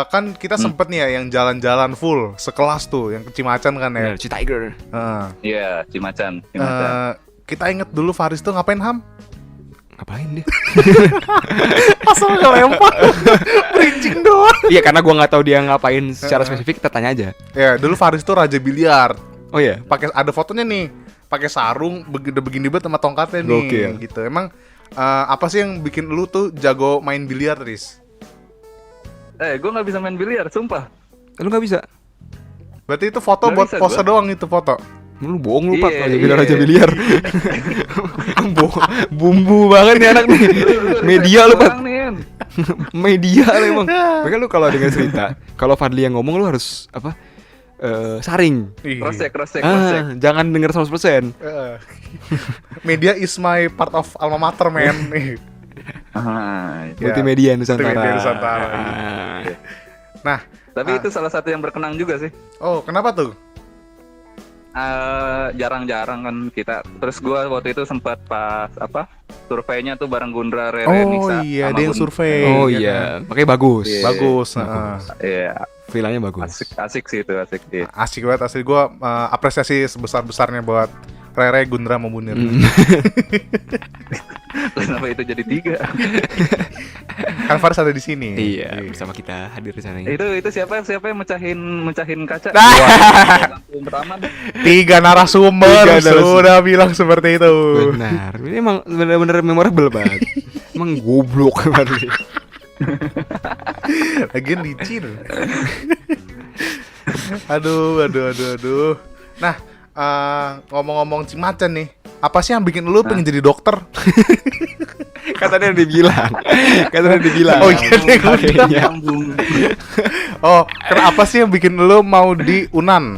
kan kita sempet nih ya yang jalan-jalan full sekelas tuh, yang ke Cimacan kan ya. si Tiger. Heeh. Iya, Cimacan. Kita inget dulu Faris tuh ngapain, Ham? Ngapain dia? Asal ngelempar. Bridging doang. Iya, karena gua nggak tahu dia ngapain secara spesifik, kita tanya aja. Ya, dulu Faris tuh raja biliar. Oh iya, Pakai ada fotonya nih, pakai sarung begini banget sama tongkatnya nih. Gokil. Gitu. Emang apa sih yang bikin lu tuh jago main biliar, Riz? Gue nggak bisa main biliar, sumpah. lu nggak bisa. Berarti itu foto Nggak buat bisa pose gua. doang itu foto. Lu bohong lu, Pak. Iya, Raja iya. biliar. Bumbu banget nih anak nih. Media lu, Pak. Orang nih, Em. Media lu emang. Makanya lu kalau dengar cerita, kalau Fadli yang ngomong lu harus apa? Saring. Cross check. Jangan denger 100%. Media is my part of alma mater, man. Ah, Ya, Multimedia Nusantara. Multimedia Nusantara. Ah. Nah, tapi itu salah satu yang berkenang juga sih. oh kenapa tuh? Jarang-jarang kan kita. Terus gue waktu itu sempat pas surveinya tuh bareng Gundra, Rere, Oh Nisa. iya, sama ada yang Gun- survei. Oh ya iya, kan? makanya bagus. Iya. Bagus. Iya, Vilanya bagus. asik sih itu, asik sih. Asik banget asli, gue apresiasi sebesar-besarnya buat Rere, Gundra, sama Munir. Kenapa itu jadi 3? Kan Faris ada di sini. Iya, bersama kita hadir di sana. itu siapa yang mecahin kaca? Nah. Lampu pertama. 3 narasumber Tiga narasumber. sudah bilang seperti itu. Benar. Ini emang benar-benar memorable banget. Emang goblok Fadli. Lagian licin. Aduh. Nah, ngomong-ngomong Cimacan nih, apa sih yang bikin lu pengen jadi dokter? Katanya dibilang. Katanya dibilang. Oh iya, dia ngundang. Kayaknya. Nyambung. Oh, kenapa sih yang bikin lu mau di Unan?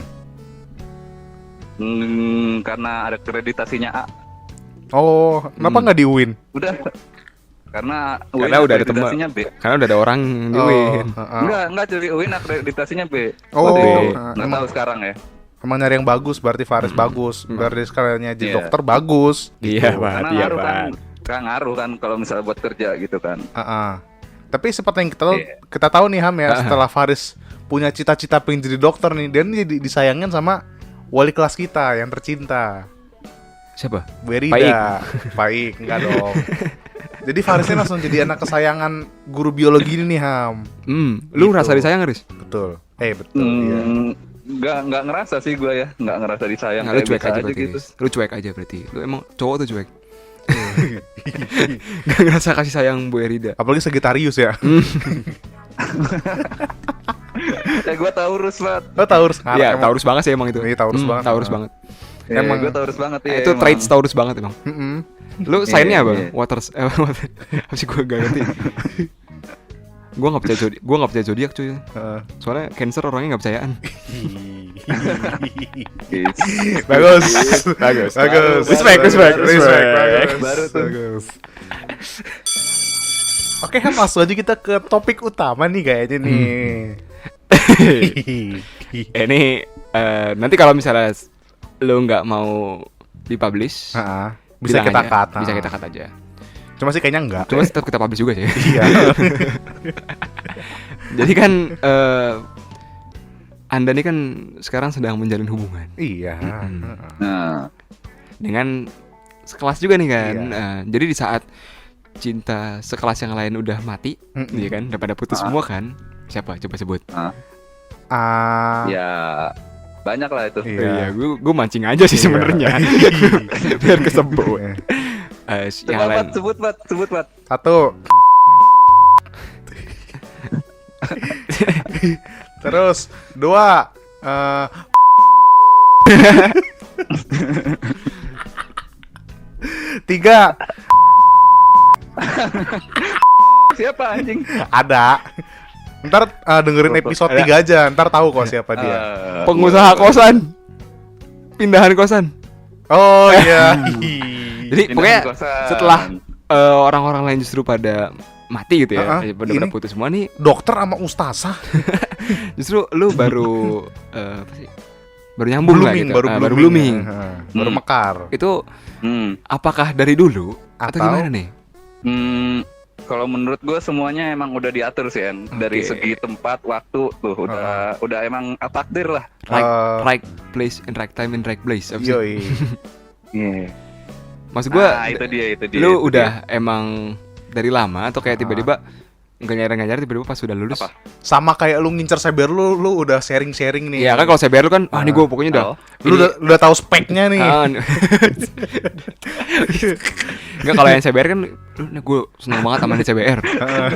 Karena ada akreditasinya A. Oh, kenapa nggak di UIN? Udah. Karena Karena udah ada teman. akreditasinya B. Karena udah ada orang di UIN. Enggak jadi UIN akreditasinya B. Oh, Waktu itu. heeh. Nggak tahu sekarang ya. Emang nyari yang bagus, berarti Faris bagus. Berarti sekaliannya jadi Iya. dokter bagus. Iya, gitu. Pak. Karena Iya, ngaruh Pak. kan ngaruh kan kalau misalnya buat kerja gitu kan. Heeh. Tapi seperti yang Iya. kita tahu nih Ham ya, setelah Faris punya cita-cita pengen jadi dokter nih, dan dia disayangin sama wali kelas kita yang tercinta, Siapa? Bu Erida. Baik, enggak dong. Jadi Farisnya langsung jadi anak kesayangan guru biologi ini nih Ham. Lu Gitu. ngerasa disayang, Riz? Betul. Betul. Iya. Nggak ngerasa sih gue ya, nggak ngerasa disayang. Nah, lu kayak cuek biasa aja berarti. gitu. Riz. Lu cuek aja berarti. Lu emang cowok tuh cuek. Gak ngerasa kasih sayang Bu Erida. Apalagi Sagittarius ya. Gue Taurus banget. Lo Taurus. Iya, Taurus banget sih emang itu. Iya, Taurus banget. Taurus banget. Emang. Gue Taurus banget ya. Itu emang. traits Taurus banget emang. Mm-mm. Lu sign-nya apa? iya. Waters. Apa sih gue gak ngerti. Gue gak percaya zodiak cuy. Heeh. Soalnya Cancer orangnya gak percayaan. Yes. Bagus. Bagus. Bagus. Respect. Bagus. Baru tuh. Bagus. Oke, kan langsung aja kita ke topik utama nih kayaknya nih. Ini nanti kalau misalnya lu nggak mau dipublish, Heeh. Bisa bilang kita aja. cut. Bisa kita cut aja. Cuma sih kayaknya enggak. Cuma tetap kita publish juga sih. Iya. Jadi kan Anda nih kan sekarang sedang menjalin hubungan Iya. Nah, dengan sekelas juga nih kan. Iya. Jadi di saat cinta sekelas yang lain udah mati, iya kan, daripada putus semua kan. Siapa? Coba sebut. ya banyak lah itu. Iya. gue mancing aja sih sebenarnya. Biar kesebut. Yang lain. Sebut bat. Satu. Terus dua. Tiga. Siapa anjing? Ada. Ntar dengerin episode 3 aja. Ntar tahu kok siapa dia. Pengusaha kosan. Pindahan kosan. Oh iya. Jadi pokoknya setelah orang-orang lain justru pada mati gitu ya, pada Ini putus semua nih, dokter sama ustazah justru lu baru apa sih? Baru nyambung lah gitu. Baru blooming. Baru mekar. Itu Hmm. apakah dari dulu atau Atau- gimana nih? Kalau menurut gue semuanya emang udah diatur sih, En. Dari Oke. segi tempat, waktu tuh udah emang takdir lah. Right place in right time in right place. Apa sih? Yoi. Iya. Maksud gua itu dia. lu itu udah emang dari lama atau kayak tiba-tiba nggak nyari tiba-tiba pas udah lulus? Apa? Sama kayak lu ngincer CBR lu udah sharing-sharing nih. Iya kan kalau CBR lu kan, nih gue pokoknya udah. Lu udah tahu speknya nih. Enggak, kalau yang CBR kan, nih gue seneng banget sama CBR.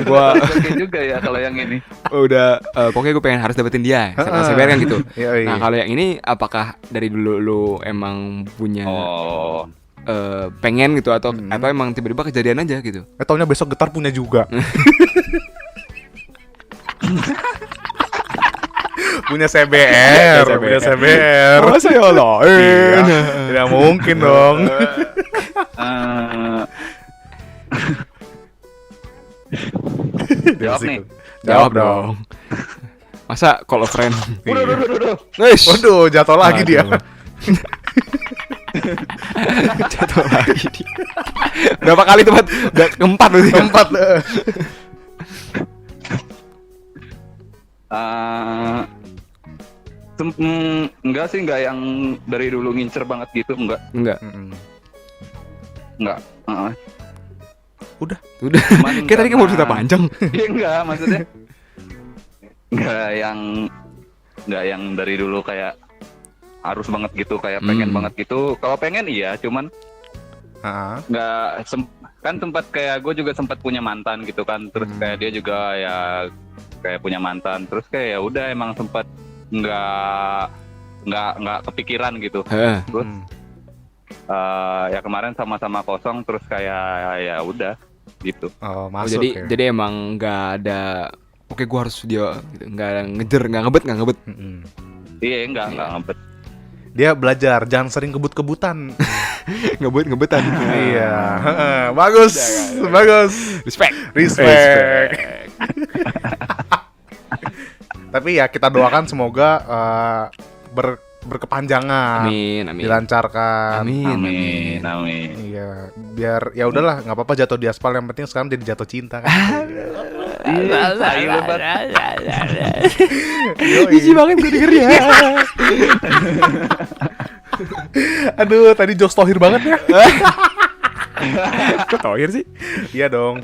Gue Oke juga ya kalau yang ini. udah pokoknya gue pengen harus dapetin dia. Sama CBR kan gitu. Yoi. Nah kalau yang ini apakah dari dulu lu emang punya Oh. pengen gitu atau emang tiba-tiba kejadian aja gitu? Taunya besok Getar punya juga. Punya CBR, punya CBR. Masa ya Allah? Iya, tidak mungkin dong. Jawab nih. Jawab dong. Masa kalau friend? Udah. Wes. Waduh, jatuh lagi dia. Jatuh lagi dia. Berapa kali tuh, Pat? Udah keempat berarti. Tempat. Enggak sih, enggak yang dari dulu ngincer banget gitu, enggak. Enggak. Enggak. Udah. Cuman Kayak tadi kan mau cerita karena- panjang. Iya enggak, maksudnya enggak yang dari dulu kayak harus banget gitu, kayak pengen banget gitu. Kalau pengen iya, cuman enggak kan sempat kayak gue juga sempat punya mantan gitu kan, terus kayak dia juga ya kayak punya mantan, terus kayak ya udah emang sempat enggak nggak kepikiran gitu. Heeh. Terus ya kemarin sama-sama kosong, terus kayak ya udah gitu. Oh, Oh, masuk jadi ya. jadi emang nggak ada oke gua harus dia gitu. Nggak ada ngejer, nggak ngebet. Mm-mm. Iya nggak ngebet. Dia belajar jangan sering kebut-kebutan. Ngebetan. Iya. Heeh, bagus. Respect. Tapi ya kita doakan semoga berkepanjangan, Amin. dilancarkan. Amin. Iya, biar ya udahlah, nggak apa-apa jatuh di aspal, yang penting sekarang jadi jatuh cinta kan. Iya, tai lu, Bat. Jijik banget gue dengernya. Aduh, tadi jokes Thohir banget ya. Kok Thohir sih? Iya dong.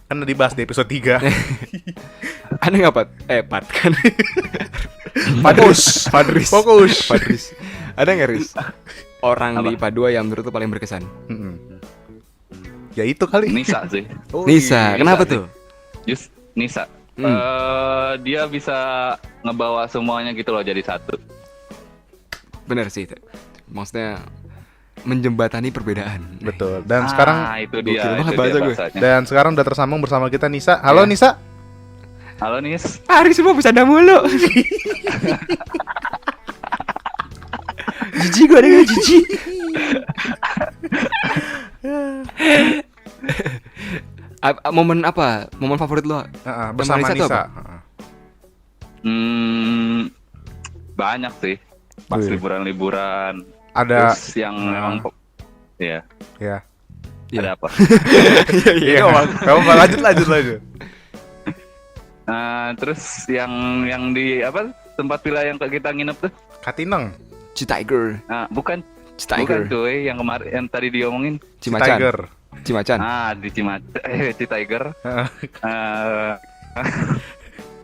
Kan udah dibahas di episode 3. Ada nggak Pat kan? Fokus. Ada nggak Riz? Orang di IPA 2 yang menurut lu paling berkesan? Mm-mm. Ya itu kali. Nisa sih. Oh, Nisa, iya. kenapa tuh? Nisa. Dia bisa ngebawa semuanya gitu loh jadi satu. Bener sih itu. Maksudnya menjembatani perbedaan. Betul. Dan sekarang itu dia, gokil banget itu bahasa dia gue. bahasanya. dan sekarang udah tersambung bersama kita Nisa. Halo Iya. Nisa. Halo Nis. Hari semua bercanda mulu. Jijik gue dengan jijik. Momen apa? Momen favorit lo? Bersama Nisa tuh Nisa. apa? Banyak sih. Pas Wih. liburan-liburan. Ada Terus yang memang ya, ya. Iya. ada apa? Iya. Kamu lanjut. Terus yang di apa tempat villa yang kita nginep tuh? Katineng, Citiger. Bukan Citiger. cuy, yang kemarin yang tadi diomongin. Cimacan. Tiger. Cimacan. Di Citiger.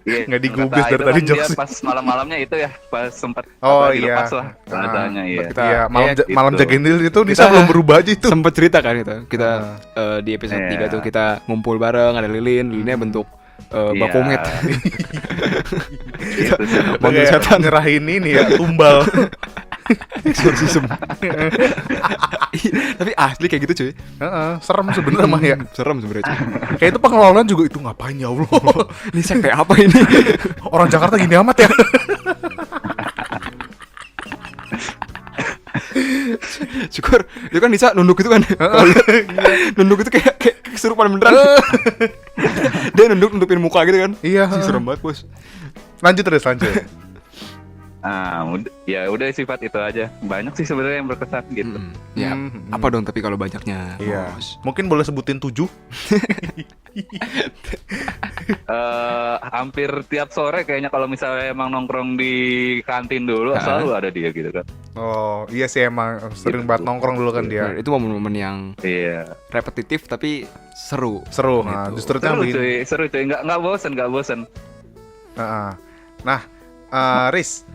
Iya, Nggak digubris kata dari itu tadi kan dia jokesnya. pas malam-malamnya itu ya, pas sempat Oh, dilepas iya. lah bahasanya iya. Iya, Kayak malam gitu. jagain diri itu Nisa Kita- belum berubah aja itu. Sempet cerita kan itu. Kita di episode Iya. 3 tuh kita ngumpul bareng, ada lilinnya bentuk Iya. bakonget. Gitu sih. Manggil Kayak setan. nyerahin ini ya, tumbal. Exorcism. Tapi asli kayak gitu cuy. Serem sebenarnya mah ya. Serem sebenarnya cuy. Kayak itu pengelolaan juga itu ngapain ya Allah. Ini sekte apa ini? Orang Jakarta gini amat ya. Syukur dia kan bisa nunduk itu kan. Kalau lihat, nunduk itu kayak kesurupan beneran. Dia nundupin muka gitu kan. Iya. Serem banget bos. Lanjut. Ya udah sifat itu aja. Banyak sih sebenarnya yang berkesan gitu. Ya apa dong tapi kalau banyaknya Iya. bos? Mungkin boleh sebutin 7. Hampir tiap sore kayaknya kalau misalnya emang nongkrong di kantin dulu selalu ada dia gitu kan. Oh, iya sih emang sering Gitu. banget nongkrong dulu kan dia. Nah, itu momen-momen yang Iya. repetitif tapi seru. Seru. Nah, Gitu. justru itu yang Seru bikin. cuy, nggak bosen. Nah, Riz,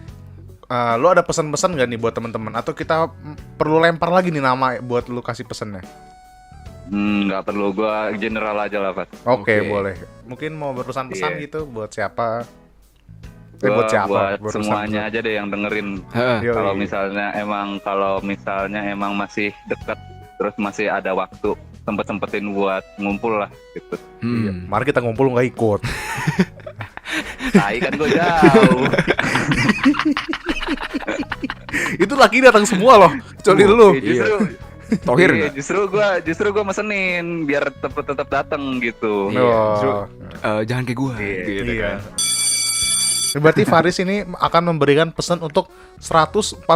lu ada pesan-pesan gak nih buat teman-teman? Atau kita perlu lempar lagi nih nama buat lu kasih pesannya? Nggak perlu, gua general aja lah Pak. Oke, Oke. boleh. Mungkin mau berpesan-pesan Iya. gitu buat siapa? Buat Berpesan-pesan. semuanya aja deh yang dengerin. Heeh. Yoi. Kalau misalnya emang masih dekat, terus masih ada waktu, sempetin buat ngumpul lah gitu. Iya. Mari kita ngumpul nggak ikut. Tai kan gue jauh. Itu laki datang semua loh, kecuali lu. Tohir Iya, nggak? justru gua mesenin biar tetap datang gitu. Iya, Oh. justru, jangan kayak gua Iya. gitu Iya. kan. Berarti Faris ini akan memberikan pesan untuk 145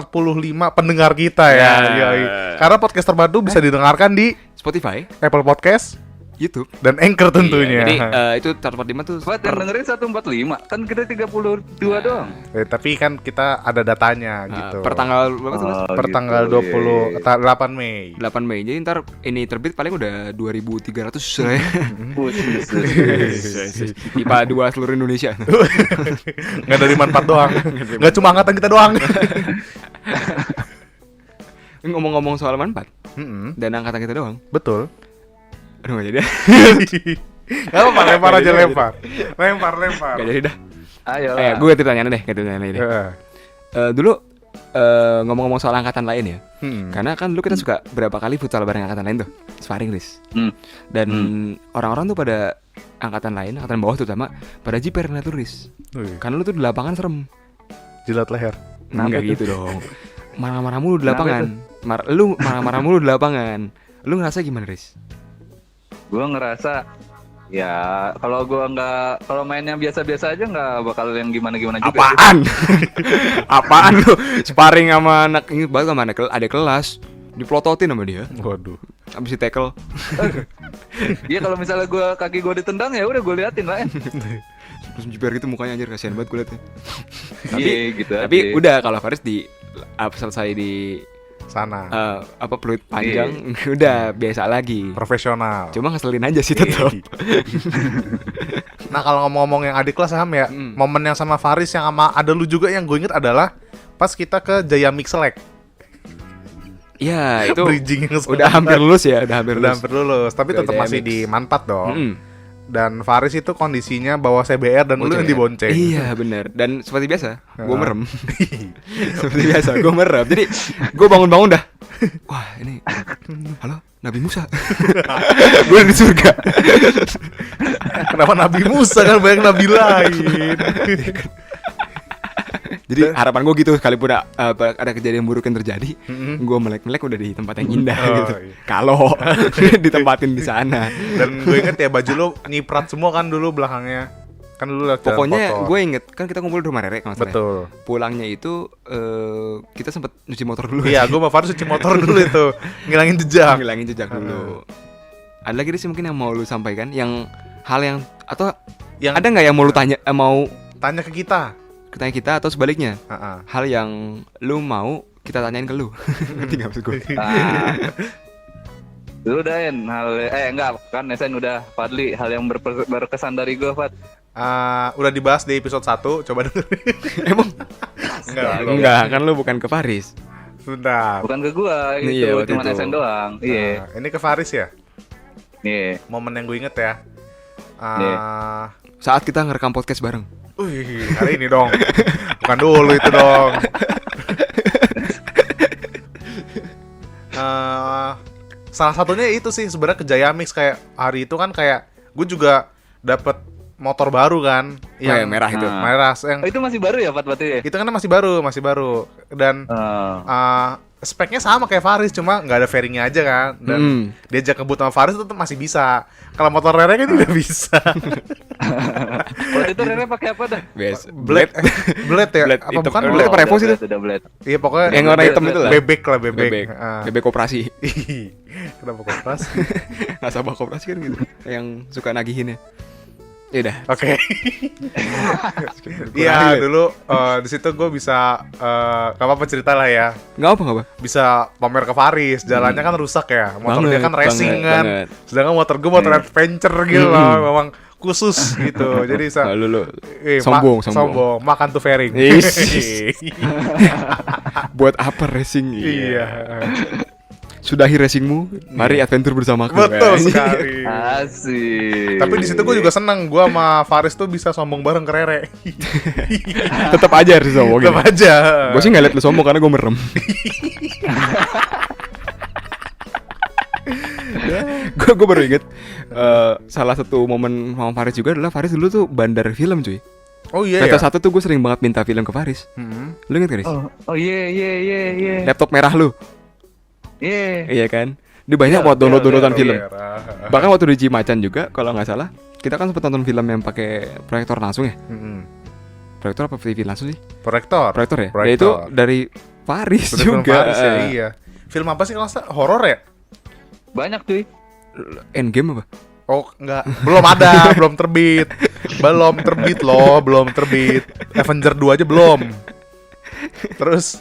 pendengar kita ya. Ya. Yoi. Karena podcast terbaru bisa didengarkan di Spotify, Apple Podcast YouTube. dan Anchor tentunya. Iya, jadi itu 145 tuh Buat yang dengerin 145 kan kita 32 doang. Tapi kan kita ada datanya gitu. per tanggal berapa tuh Mas? Per tanggal 28 Mei. 8 Mei. Jadi ntar ini terbit paling udah 2.300 lah ya. IPA 2 seluruh Indonesia. Nggak dari manfaat doang. Nggak cuma angkatan kita doang. Ngomong-ngomong soal manfaat Mm-mm, dan angkatan kita doang. betul. Aduh gak jadi dah. Gak apa-apa, lempar aja lempar. Lempar. Gak jadi dah. Ayo Gue ganti pertanyaan deh, ganti pertanyaan deh. Heeh. Dulu ngomong-ngomong soal angkatan lain ya. Karena kan dulu kita suka berapa kali futsal bareng angkatan lain tuh, sparring Riz. Dan orang-orang tuh pada angkatan lain, angkatan bawah terutama pada jiper tuh Riz. Karena lu tuh di lapangan serem. Jilat leher. Enggak gitu dong. Marah-marah mulu di lapangan. Lu marah-marah mulu di lapangan. Lu ngerasa gimana, Riz? Gue ngerasa ya kalau mainnya biasa-biasa aja nggak bakal yang gimana-gimana juga. Apaan? Apaan lu? Sparring sama anak ini baru sama adik kelas. Diplototin sama dia. Waduh. Habis di tackle. Iya kalau misalnya kaki gue ditendang ya udah gue liatin lah. Terus jiper gitu mukanya anjir, kasihan banget gue liatnya. Iya gitu. Tapi udah kalau Faris selesai di Sana. peluit panjang udah biasa lagi. Profesional. Cuma ngeselin aja sih tetap. Nah kalau ngomong-ngomong yang adik kelas Ham ya, momen yang sama Faris yang sama ada lu juga yang gue inget adalah pas kita ke Jaya Mixelek. Iya itu Bridging yang udah hampir lulus ya, udah hampir lulus. Tapi Ke tetap Jaya masih Mix. di Mantat dong. Dan Faris itu kondisinya bawa CBR dan lu yang dibonceng. Iya bener. Dan seperti biasa gue merem. Seperti biasa gue merem. Jadi gue bangun-bangun dah, wah ini halo Nabi Musa. Gue di surga. Kenapa Nabi Musa kan banyak nabi lain. Jadi harapan gue gitu, sekalipun ada kejadian buruk yang terjadi, gue melek-melek udah di tempat yang indah gitu. Iya. Kalau ditempatin di sana. Dan gue inget ya baju lu nyiprat semua kan dulu belakangnya. Kan dulu lewat jalan Pokoknya kotor. gue inget kan kita ngumpul di rumah Rere kalau nggak salah ya. Betul. Pulangnya itu kita sempet nyuci motor dulu. Iya, gue sama Faris cuci motor dulu itu, ngilangin jejak. Ngilangin jejak dulu. Ada lagi sih mungkin yang mau lu sampaikan, yang hal yang atau Yang ada nggak yang mau lu tanya, mau tanya ke kita. tanya kita atau sebaliknya? Heeh. Hal yang lu mau kita tanyain ke lu. Ngerti nggak maksud gue? Lu udah enggak kan Esen udah. Fadli, hal yang berkesan dari gue Fad. Udah dibahas di episode 1, coba dengerin. Emang? Enggak. Kan lu bukan ke Paris. Bentar. Bukan ke gue, Iya, itu waktu cuma itu. Esen doang. Iya. Ini ke Faris ya. Iya. Momen yang gue inget ya. Saat kita ngerekam podcast bareng. Wih, hari ini dong. Bukan dulu itu dong. Salah satunya itu sih sebenarnya ke Jaya Mix, kayak hari itu kan kayak gue juga dapet motor baru kan, Yang merah itu. merah yang Oh, itu masih baru ya Fad berarti ya? itu kan masih baru dan speknya sama kayak Faris, cuma nggak ada fairingnya aja kan, dan diajak ngebut sama Faris itu masih bisa. Kalau motor Rere kan tidak bisa. Waktu itu Rere pakai apa dah? Blade ya? Blade Apa hitam. bukan Blade Blade? apa Revo sih itu? Udah Blade. Iya pokoknya Yang warna hitam itu lah. bebek lah, bebek. Bebek koperasi. Kenapa koperasi? Nasabah koperasi kan gitu. Yang suka nagihinnya. Ya udah. Oke. Iya dulu di situ gue bisa gak apa-apa cerita lah ya. Nggak apa. Bisa pamer ke Faris, jalannya kan rusak ya. Motor dia kan racing kan. banget. Sedangkan motor gue motor adventure gitu loh, memang khusus gitu. Jadi bisa Nah, lu sombong. makan tuh fairing. Ish. Buat apa racing? Iya. Sudahi racingmu, mari adventure bersamaku. Betul sekali. Asik. Tapi di situ gue juga seneng, gue sama Faris tuh bisa sombong bareng ke Rere. Tetap aja harus sombong. Tetap aja. Gue sih nggak liat lu sombong karena gue merem. Gue baru inget salah satu momen sama Faris juga adalah Faris dulu tuh bandar film cuy. Oh iya Kata ya. satu tuh gue sering banget minta film ke Faris. Lu inget gak Riz? Oh iya. Laptop merah lu. Iya. Iya kan? Dia banyak buat downloadan film. Merah. Bahkan waktu di Cimacan juga kalau nggak salah kita kan sempet nonton film yang pakai proyektor langsung ya. Proyektor apa TV langsung sih? Proyektor. Proyektor ya. Proyektor. Ya itu dari Faris Bener-bener juga. Faris ya, iya. Film apa sih kalau nggak salah? Horor ya? Banyak cuy. Endgame apa? Oh enggak, belum ada, belum terbit. Belum terbit loh, belum terbit. Avenger 2 aja belum. Terus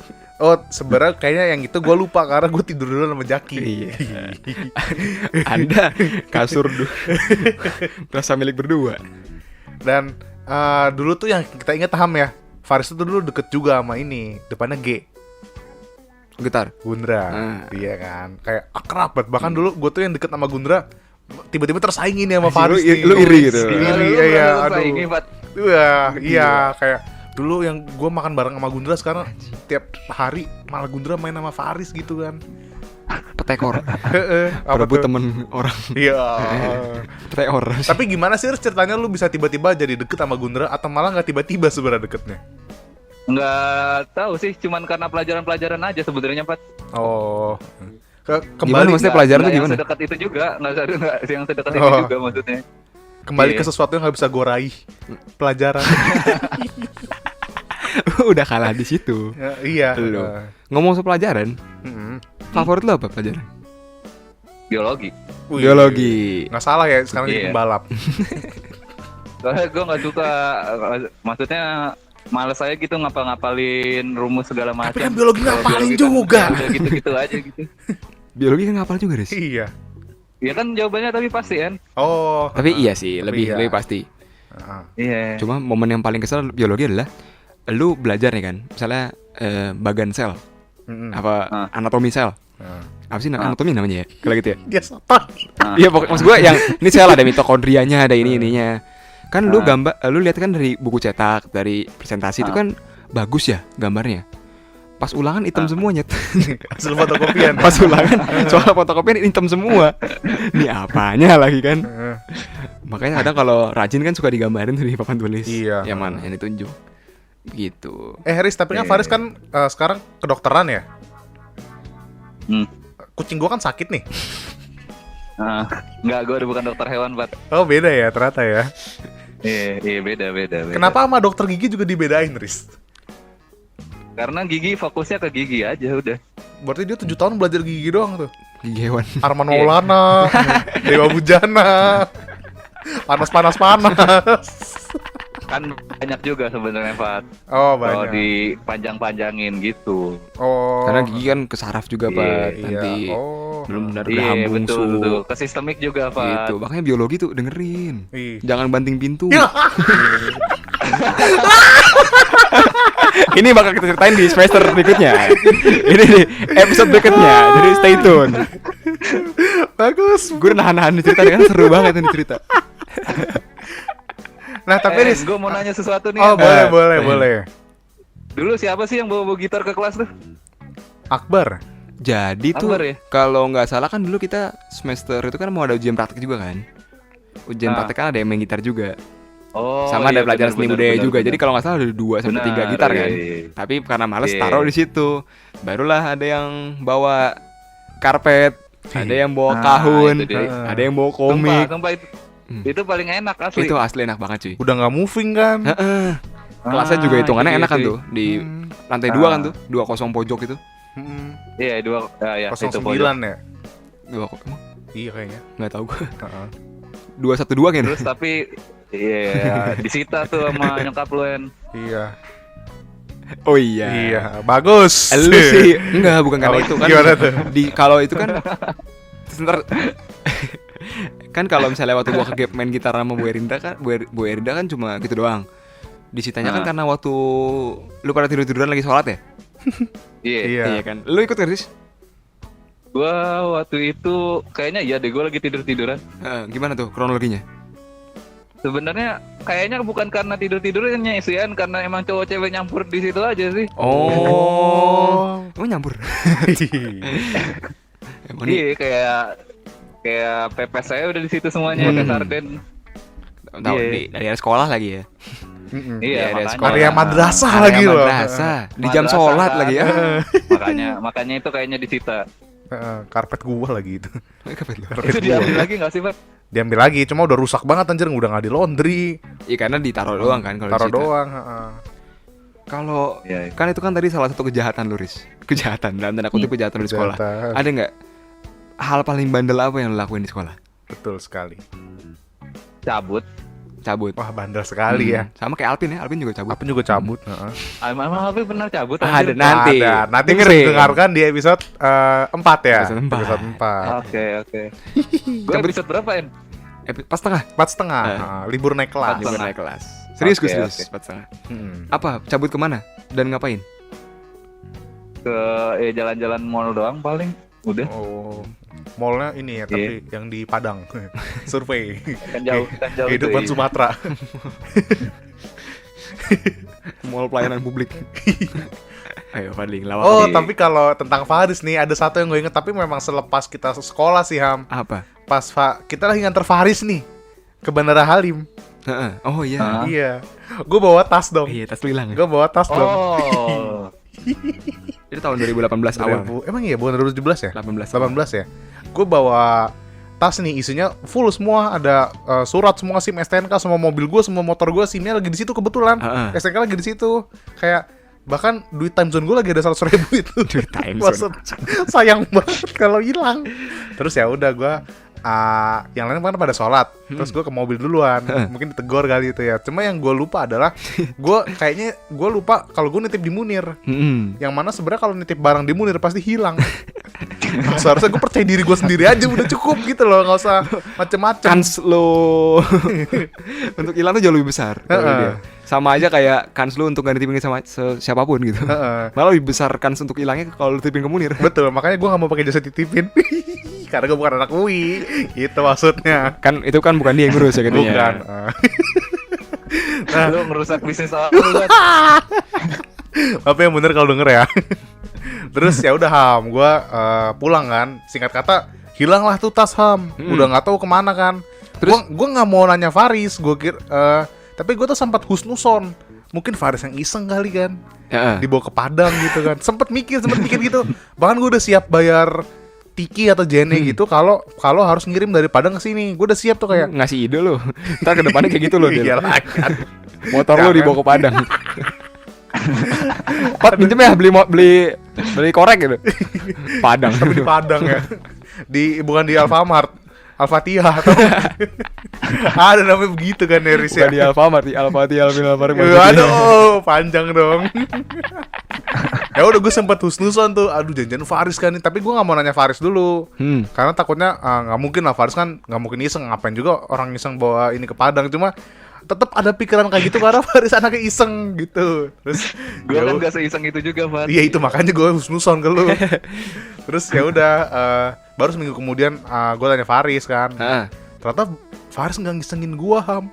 sebenarnya kayaknya yang itu gue lupa karena gue tidur dulu sama Jaki. Iya. Anda kasur rasa milik berdua. Dan dulu tuh yang kita inget Ham ya, Faris itu dulu deket juga sama ini, depannya G. Gitar. Gundra. Iya kan, kayak akrab banget. Bahkan dulu gue tuh yang deket sama Gundra tiba-tiba tersaingin ya sama Faris nih. Lu iri gitu. Iri, iya, aduh. Ini Fad. Iya, kayak Dulu yang gue makan bareng sama Gundra, sekarang tiap hari malah Gundra main sama Faris gitu kan. Petekor. Apa Berebut tuh? temen orang. Iya. Petekor. Tapi gimana sih Riz, ceritanya lu bisa tiba-tiba jadi deket sama Gundra atau malah nggak tiba-tiba sebenarnya deketnya? Nggak tahu sih, cuman karena pelajaran-pelajaran aja sebenarnya, Pak. Oh. Gimana Kembali maksudnya pelajaran tuh Nggak gimana? yang sedekat itu juga, nggak yang sedekat itu Oh. juga maksudnya. kembali ke Iya. sesuatu yang nggak bisa gue raih. Pelajaran. Udah kalah di situ. Ya, iya. Lu. Ngomong soal pelajaran, Mm-mm. favorit lo apa pelajaran? Biologi. Wih, Biologi. nggak salah ya, sekarang jadi Iya. pembalap. Soalnya gue nggak suka, maksudnya males saya gitu ngapalin rumus segala macam. kan biologi Kalau ngapalin biologi kan juga. ya udah gitu-gitu aja gitu. Biologi kan ngapal juga, Riz. Iya. Ya kan jawabannya tapi pasti kan. Oh. Tapi iya sih, Tapi lebih iya. pasti. Ah. Iya. Cuma momen yang paling kesel biologi adalah lu belajar nih kan, misalnya bagan sel, Mm-mm. apa anatomi sel. Ah. Apa sih anatomi namanya ya? Kalau gitu ya. Dia sotot. Iya, pokoknya maksud gue yang ini sel ada mitokondrianya, ada ininya. Kan lu lu lihat kan dari buku cetak, dari presentasi itu kan bagus ya gambarnya. Pas ulangan hitam semuanya. Hasil fotokopian. Pas ulangan soal fotokopian hitam semua. Ini apanya lagi kan? Eh, Makanya kadang kalau rajin kan suka digambarin tuh di papan tulis. Iya. Yang mana yang ditunjuk. Gitu. Haris, tapi kan Faris kan sekarang kedokteran ya. Hmm. Kucing gua kan sakit nih. Nggak, gue udah bukan dokter hewan, Pak. Oh, beda ya ternyata ya. Iya, beda. Kenapa sama dokter gigi juga dibedain, Riz? Karena gigi fokusnya ke gigi aja udah. Berarti dia 7 tahun belajar gigi doang tuh. Gigi hewan. Arman Maulana, Dewa Bujana, panas. Kan banyak juga sebenarnya, Pak. Oh, Kalau banyak. dipanjang-panjangin gitu. Oh. Karena gigi kan kesaraf juga, Iya, Pak. iya. Nanti Oh. belum benar Iya, berhambung betul. Ke sistemik juga, Pak. Gitu. Makanya biologi tuh dengerin. Ih. Jangan banting pintu. Ya. Ini bakal kita ceritain di semester berikutnya. Ini di episode berikutnya. Jadi stay tune. Bagus. Gue nahan-nahan cerita kan seru banget ini cerita. Nah, tapi Riz. Gue mau nanya sesuatu nih. Oh, ya. boleh. Dulu siapa sih yang bawa gitar ke kelas tuh? Akbar. Jadi tuh Akbar ya? kalau nggak salah kan dulu kita semester itu kan mau ada ujian praktek juga kan. Ujian praktek kan ada yang main gitar juga. Oh, Sama ada iya, pelajaran seni budaya juga. benar. Jadi kalau nggak salah ada 2 sampai 3 Benar, gitar kan. iya. Tapi karena males Iya. taruh di situ. Barulah ada yang bawa karpet, ada yang bawa Nah, kahun, itu dia. ada yang bawa komik. Sumpah itu paling enak asli. Itu asli enak banget cuy. Udah nggak moving kan? Heeh. Kelasnya juga hitungannya itu enak kan dia. tuh di lantai 2 kan tuh, 20 pojok itu. Iya, ya, itu 09 pojok. ya? 2 emang Iya kayaknya. nggak tahu gue. Heeh. 212 kan. Terus tapi iya, disita tuh sama nyokap lu, En. Iya. Oh iya. Iya, bagus. Lu sih enggak, bukan karena Oh, itu kan. gimana tuh? Di kalau itu kan sebentar kan kalau misalnya waktu gua ke gap main gitar sama Bu Erinda kan Bu Erinda kan cuma gitu doang. Disitanya kan karena waktu lu pada tidur-tiduran lagi sholat ya? Iya. Iya. Iya kan. Lu ikut kan, Riz? Gua waktu itu kayaknya iya deh, gua lagi tidur-tiduran. Gimana tuh kronologinya? Sebenarnya kayaknya bukan karena tidur-tidurnya sih, En, karena emang cowok cewek nyampur di situ aja sih. Oh. Emang nyampur. Emang nih, Iya, kayak pepes saya udah di situ semuanya, kayak sarden. tahu Iya. dari sekolah lagi ya. Mm-mm. Iya, Iya, makanya. sekolah. Area madrasah Area lagi loh. madrasah. Di jam Madrasah sholat kan. lagi ya. makanya itu kayaknya disita. Heeh, karpet gua lagi itu. Kapan lu? Karpet Itu gua. diambil lagi nggak sih, Pak? Diambil lagi, cuma udah rusak banget anjir, udah nggak di laundry. Iya karena ditaruh doang kan kalau Taruh disita. doang, heeh. Kalau Iya. kan itu kan tadi salah satu kejahatan lu, Riz. Kejahatan dalam tanda kutip kejahatan lu di sekolah. Kejahatan. Ada nggak hal paling bandel apa yang lu lakuin di sekolah? Betul sekali. Cabut. Cabut. Wah, bandel sekali ya. Sama kayak Alpin ya, Alpin juga cabut. Apa juga cabut, heeh. Emang Alvin pernah cabut? Ada anjir? nanti. Ada. Nanti bisa Dengerin. dengarkan di episode 4 ya. Episode 4. Episode 4. Oke. Gue episode berapa, En? Pas tengah. 4,5. Heeh, libur naik kelas. Libur naik kelas. Serius gue Oke, serius. oke. 4,5. Mm-mm. Apa? Cabut kemana? Dan ngapain? Ke jalan-jalan mall doang paling. Udah. Oh, mallnya ini ya, tapi yang di Padang. Survei. Kan jauh Kehidupan tuh, iya. Sumatera. mall pelayanan publik. Ayo Fadli, ngelawak. Oh, tapi kalau tentang Faris nih ada satu yang gue inget, tapi memang selepas kita sekolah sih Ham. Apa? Pas kita lagi nganter Faris nih ke Bandara Halim. Heeh. Oh iya. Iya. Gue bawa tas dong. Iya, tas lu hilang ya. Gue bawa tas dong. Oh. Itu tahun 2018 awal. Emang iya bukan 2017 ya? 18. 18 ya. Gue bawa tas nih, isinya full semua, ada surat semua, SIM, STNK, semua mobil gue, semua motor gue, SIM-nya lagi di situ kebetulan. STNK lagi di situ. Kayak bahkan duit time zone gue lagi ada 100.000 itu. Duit time zone. Sayang banget kalau hilang. Terus ya udah gue yang lain kan pada sholat, terus gue ke mobil duluan, mungkin ditegur kali itu ya. Cuma yang gue lupa adalah gue lupa kalau gue nitip di Munir. Yang mana sebenarnya kalau nitip barang di Munir pasti hilang. Nah, seharusnya gue percaya diri gue sendiri aja udah cukup gitu loh, nggak usah macem-macem. Kans lo untuk hilang tuh jauh lebih besar kalau dia. Sama aja kayak kans lo untuk gak ditipin sama siapapun gitu. Malah lebih besar kans untuk hilangnya kalau lo titipin ke Munir. Betul, makanya gue gak mau pakai jasa titipin. Karena gue bukan anak UI. Gitu maksudnya. Kan itu kan bukan dia yang ngurus ya katanya. Bukan. Lu ngerusak bisnis orang lu kan. Apa yang bener kalau denger ya. Terus ya udah Ham, gue pulang kan. Singkat kata hilanglah tuh tas Ham. Udah nggak tahu kemana kan. Terus gue nggak mau nanya Faris. Gue kira, tapi gue tuh sempat husnuson. Mungkin Faris yang iseng kali kan. Dibawa ke Padang gitu kan. Sempet mikir gitu. Bahkan gue udah siap bayar Tiki atau Jene gitu kalau harus ngirim dari Padang ke sini. Gue udah siap tuh kayak ngasih ide lo. Ntar ke depannya kayak gitu lo. Iya lah kan. Motor lo dibawa ke Padang. Pat minjem ya beli korek gitu. Padang. Tapi di Padang ya. Bukan di Alfamart, Al-Fatihah atau ada namanya begitu kan Neris ya. Bukan di Alfamart, di Al-Fatihah, Al-Fatihah. Aduh, panjang dong. Ya udah gue sempet husnuson tuh. Aduh janjian Faris kan nih. Tapi gue gak mau nanya Faris dulu. Karena takutnya gak mungkin lah, Faris kan gak mungkin iseng. Ngapain juga orang iseng bawa ini ke Padang. Cuma tetap ada pikiran kayak gitu karena Faris anaknya iseng gitu. Terus gue kan gak seiseng itu juga, Fat. iya itu makanya gue husnuson ke lu. Terus ya udah baru seminggu kemudian gue tanya Faris kan. Ternyata Faris nggak ngisengin gue Ham.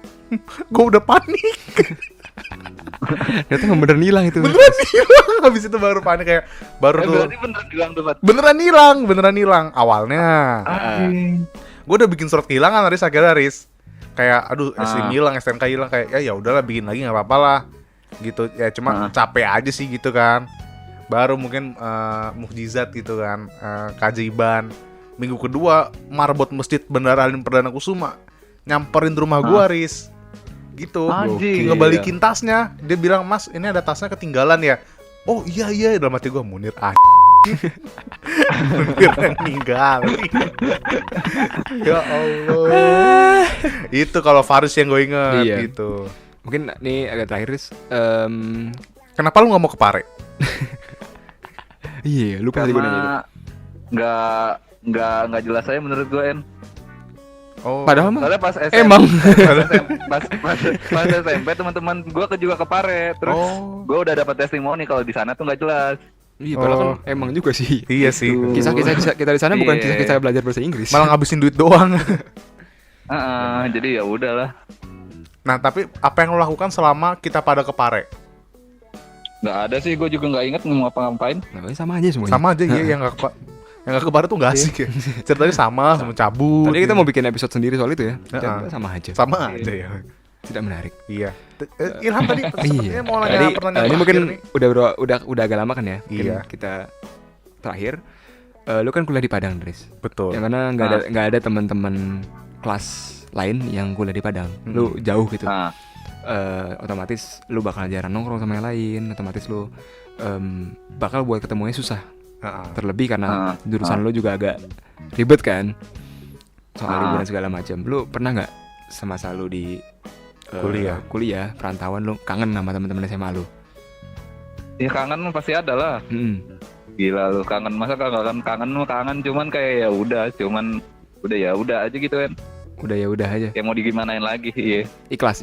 Gue udah panik. Ternyata beneran hilang itu. Beneran hilang. Habis itu baru panik kayak baru tuh. Berarti beneran hilang tuh, Fat. Beneran hilang awalnya. Gue udah bikin surat kehilangan Aris akhirnya Aris. Kayak aduh SIM hilang, STNK hilang, kayak ya udahlah bikin lagi nggak apa-apa lah gitu ya, cuma capek aja sih gitu kan. Baru mungkin mukjizat gitu kan, keajaiban minggu kedua marbot masjid Bandara Halim Perdana Kusuma nyamperin rumah gua Riz gitu. Ngebalikin tasnya, dia bilang Mas ini ada tasnya ketinggalan ya. Oh iya dalam hati gua Munir Munir yang ninggalin. Ya Allah. Itu kalau Faris yang gue inget gitu. Mungkin nih agak terakhir Riz. Kenapa lu gak mau ke Pare? Iya, lupa tadi gue nanya itu. Nggak jelas aja menurut gue, En. Oh. Padahal mah Soalnya pas SMP, emang pas SMP teman-teman gue juga ke Pare, terus gue udah dapat testimoni kalau di sana tuh nggak jelas. Iya, padahal kan emang juga sih. Iya sih. Kisah-kisah kita di sana bukan kisah-kisah belajar bahasa Inggris. Malah ngabisin duit doang. Jadi ya udahlah. Nah, tapi apa yang lo lakukan selama kita pada ke Pare? Nggak ada sih, gue juga nggak inget mau ngapa-ngapain. Namanya sama aja semuanya. Sama aja ya, yang nggak ke Pare tuh nggak asik ya. Ceritanya sama cabut. Tadi kita mau bikin episode sendiri soal itu ya. Sama aja. Sama aja ya. Tidak menarik. Iya. Ilham tadi sepertinya mau nanya pertanyaan ini terakhir mungkin nih. udah agak lama kan ya. Iya. Kita terakhir. Lu kan kuliah di Padang, Dris. Betul. Yang mana nggak ada teman-teman kelas lain yang kuliah di Padang. Lu jauh gitu. Otomatis lu bakal jarang nongkrong sama yang lain. Otomatis lu bakal buat ketemunya susah. Terlebih karena jurusan lu juga agak ribet kan. Soal liburan segala macam. Lu pernah nggak semasa lu di kuliah perantauan lu kangen sama teman-teman SMA lu? Ya kangen pasti ada lah. Gila lu kangen, masa kangen cuman kayak ya udah aja gitu kan. Udah ya udah aja. Ya mau digimanain lagi, iya. Ikhlas.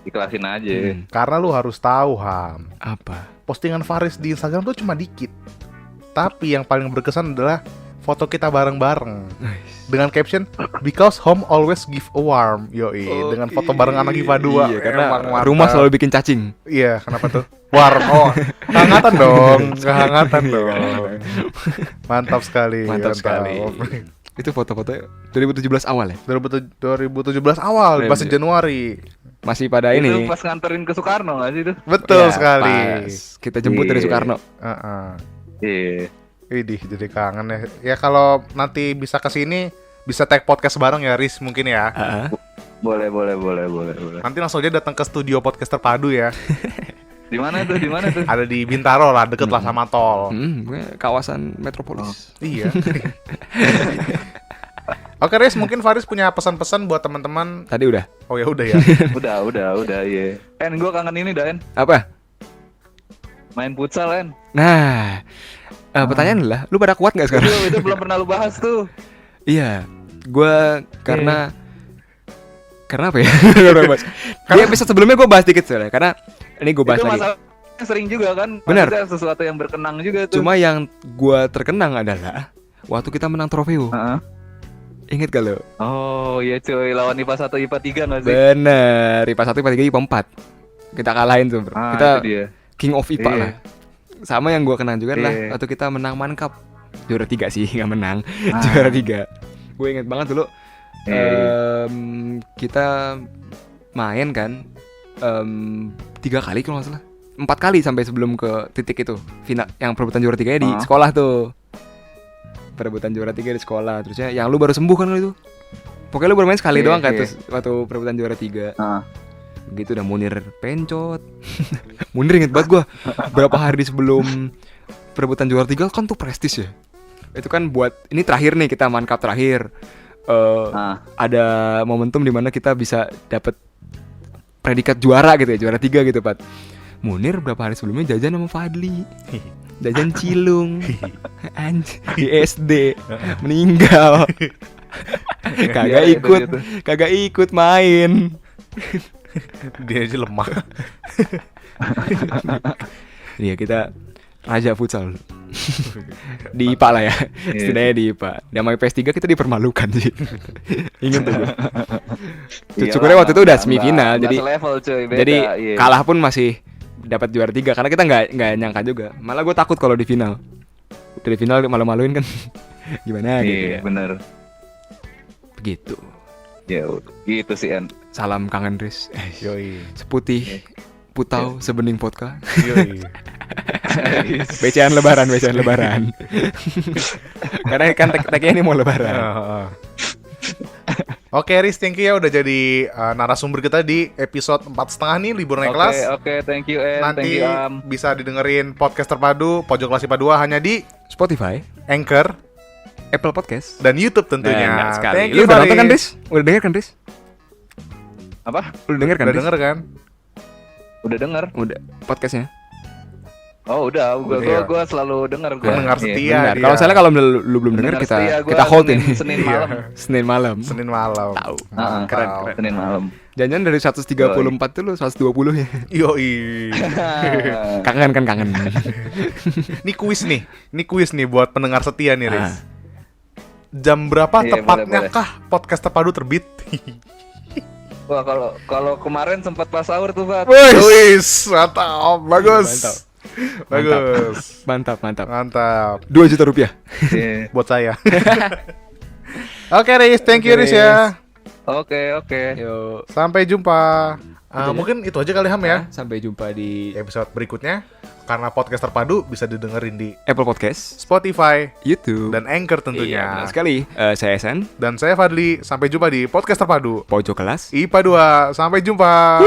Ikhlasin aja. Karena lu harus tahu Ham. Apa? Postingan Faris di Instagram tuh cuma dikit. Tapi yang paling berkesan adalah foto kita bareng-bareng dengan caption because home always give a warm. Yoi, dengan foto bareng anak IPA 2. Iya, karena Emang mantap. rumah selalu bikin cacing. Iya, kenapa tuh? Warm. Oh, kehangatan dong, kehangatan dong. Mantap sekali. Mantap sekali. Itu foto-foto 2017 awal ya? 2017 awal, Keren, masih ya. Januari. Masih pada Itu ini. pas nganterin ke Soekarno nggak sih itu? Betul Ya, sekali. pas. Kita jemput dari Iya. Soekarno. Iya. Widih, jadi kangen ya. Ya kalau nanti bisa kesini, bisa tag podcast bareng ya, Riz mungkin ya. Boleh. Nanti langsung aja datang ke studio podcast terpadu ya. Di mana tuh? Ada di Bintaro lah, deket lah sama tol. Kawasan metropolis. Iya. Oke, Riz, mungkin Faris punya pesan-pesan buat teman-teman. Tadi udah. Oh ya udah ya. Udah, iya. Gue kangen ini dah, En. Apa? Main futsal, En. Nah, pertanyaan adalah, lu pada kuat nggak sekarang? Itu belum pernah lu bahas tuh. Iya, gue karena apa ya? Di episode sebelumnya gue bahas dikit soalnya, karena ini gue bahas Itu lagi. masalahnya sering juga kan. Benar. Maksudnya sesuatu yang berkenang juga tuh. Cuma yang gue terkenang adalah waktu kita menang trofeo. Heeh. Ingat gak lo? Oh iya cuy, lawan IPA 1 IPA 3 nggak sih? Bener, IPA 1, IPA 3, IPA 4. Kita kalahin tuh, bro. Kita Itu dia. king of IPA Iya. lah. Sama yang gue kenang juga adalah Iya. waktu kita menang Mankap. Juara 3 sih, nggak menang. Ah. Juara 3. Gue inget banget dulu. Iya. Kita main kan 3 kali kalau nggak salah. 4 kali sampai sebelum ke titik itu final yang perebutan juara 3 di Ah. sekolah tuh. Perebutan juara 3 di sekolah. Terusnya yang lu baru sembuh kan lu itu. Pokoknya lu baru main sekali Iya, doang kan iya. terus waktu perebutan juara 3. Ah. Gitu udah Munir pencot. Munir inget banget gua. Berapa hari sebelum perebutan juara 3 kan tuh prestis ya. Itu kan buat ini terakhir nih kita Mankap terakhir. Ada momentum di mana kita bisa dapat predikat juara gitu ya, juara 3 gitu, Pat. Munir berapa hari sebelumnya jajan sama Fadli. Jajan cilung. Di SD meninggal. Iya, itu. Kagak ikut main. Dia aja lemah. Iya, kita raja futsal. Di IPA lah ya. Iya. Setidaknya di IPA. Sama PS3 kita dipermalukan sih. Ingat tuh gua. Syukurnya waktu itu udah semifinal, nggak jadi selevel cuy, beda. jadi Iya. kalah pun masih dapat juara 3 karena kita nggak nyangka juga. Malah gue takut kalau di final. Udah di final malu-maluin kan. Gimana gitu Iya, ya. bener. Begitu. Ya, gitu sih, En. Salam kangen Riz. Yoi. Seputih putau sebening vodka. Yoi. Becean lebaran. Karena kan tag-tagnya ini mau lebaran. Oke, Riz, thank you ya udah jadi narasumber kita di episode 4,5 nih, libur naik kelas. Oke, thank you, En. Thank Nanti you, Am. bisa didengerin podcast terpadu Pojok Kelas IPA 2 hanya di Spotify, Anchor Apple Podcast. dan YouTube tentunya. Benar sekali. Thank Lu you, udah nonton kan, Faris. Riz? Udah denger kan, Riz? Apa? Lu denger kan, Udah Riz? denger kan? Udah denger? Udah podcastnya. Oh, udah. Udah, ya. Gua selalu denger. Pendengar Iya. setia. Benar. dia. Kalau misalnya kalau lu belum denger Pendengar setia, gua kita hold ini. Senin malam. Senin malam. Senin malam. Tahu. Mantap. Keren. Senin malam. Jangan dari 134 tuh lu 120 ya. Yoi. Kangen kan kangen. Ini kuis nih buat pendengar setia nih, Riz. Ah. Jam berapa Iya, tepatnya boleh. kah podcast terpadu terbit? Wah, kalau kemarin sempat pas sahur tuh, Pak. Wis, mantap, bagus. Mantap. Bagus. Mantap. Mantap. 2 juta rupiah. Iya. Buat saya. Oke, Riz, thank you, Oke, Riz ya. Oke. Yo. Sampai jumpa. Udah ya? Mungkin itu aja kali Ham ya. Sampai jumpa di Episode berikutnya. Karena podcast terpadu bisa didengerin di Apple Podcast, Spotify YouTube, dan Anchor Iya, tentunya. benar sekali. Saya Esen, Dan saya Fadli. Sampai jumpa di podcast terpadu Pojok Kelas. IPA 2. Sampai jumpa.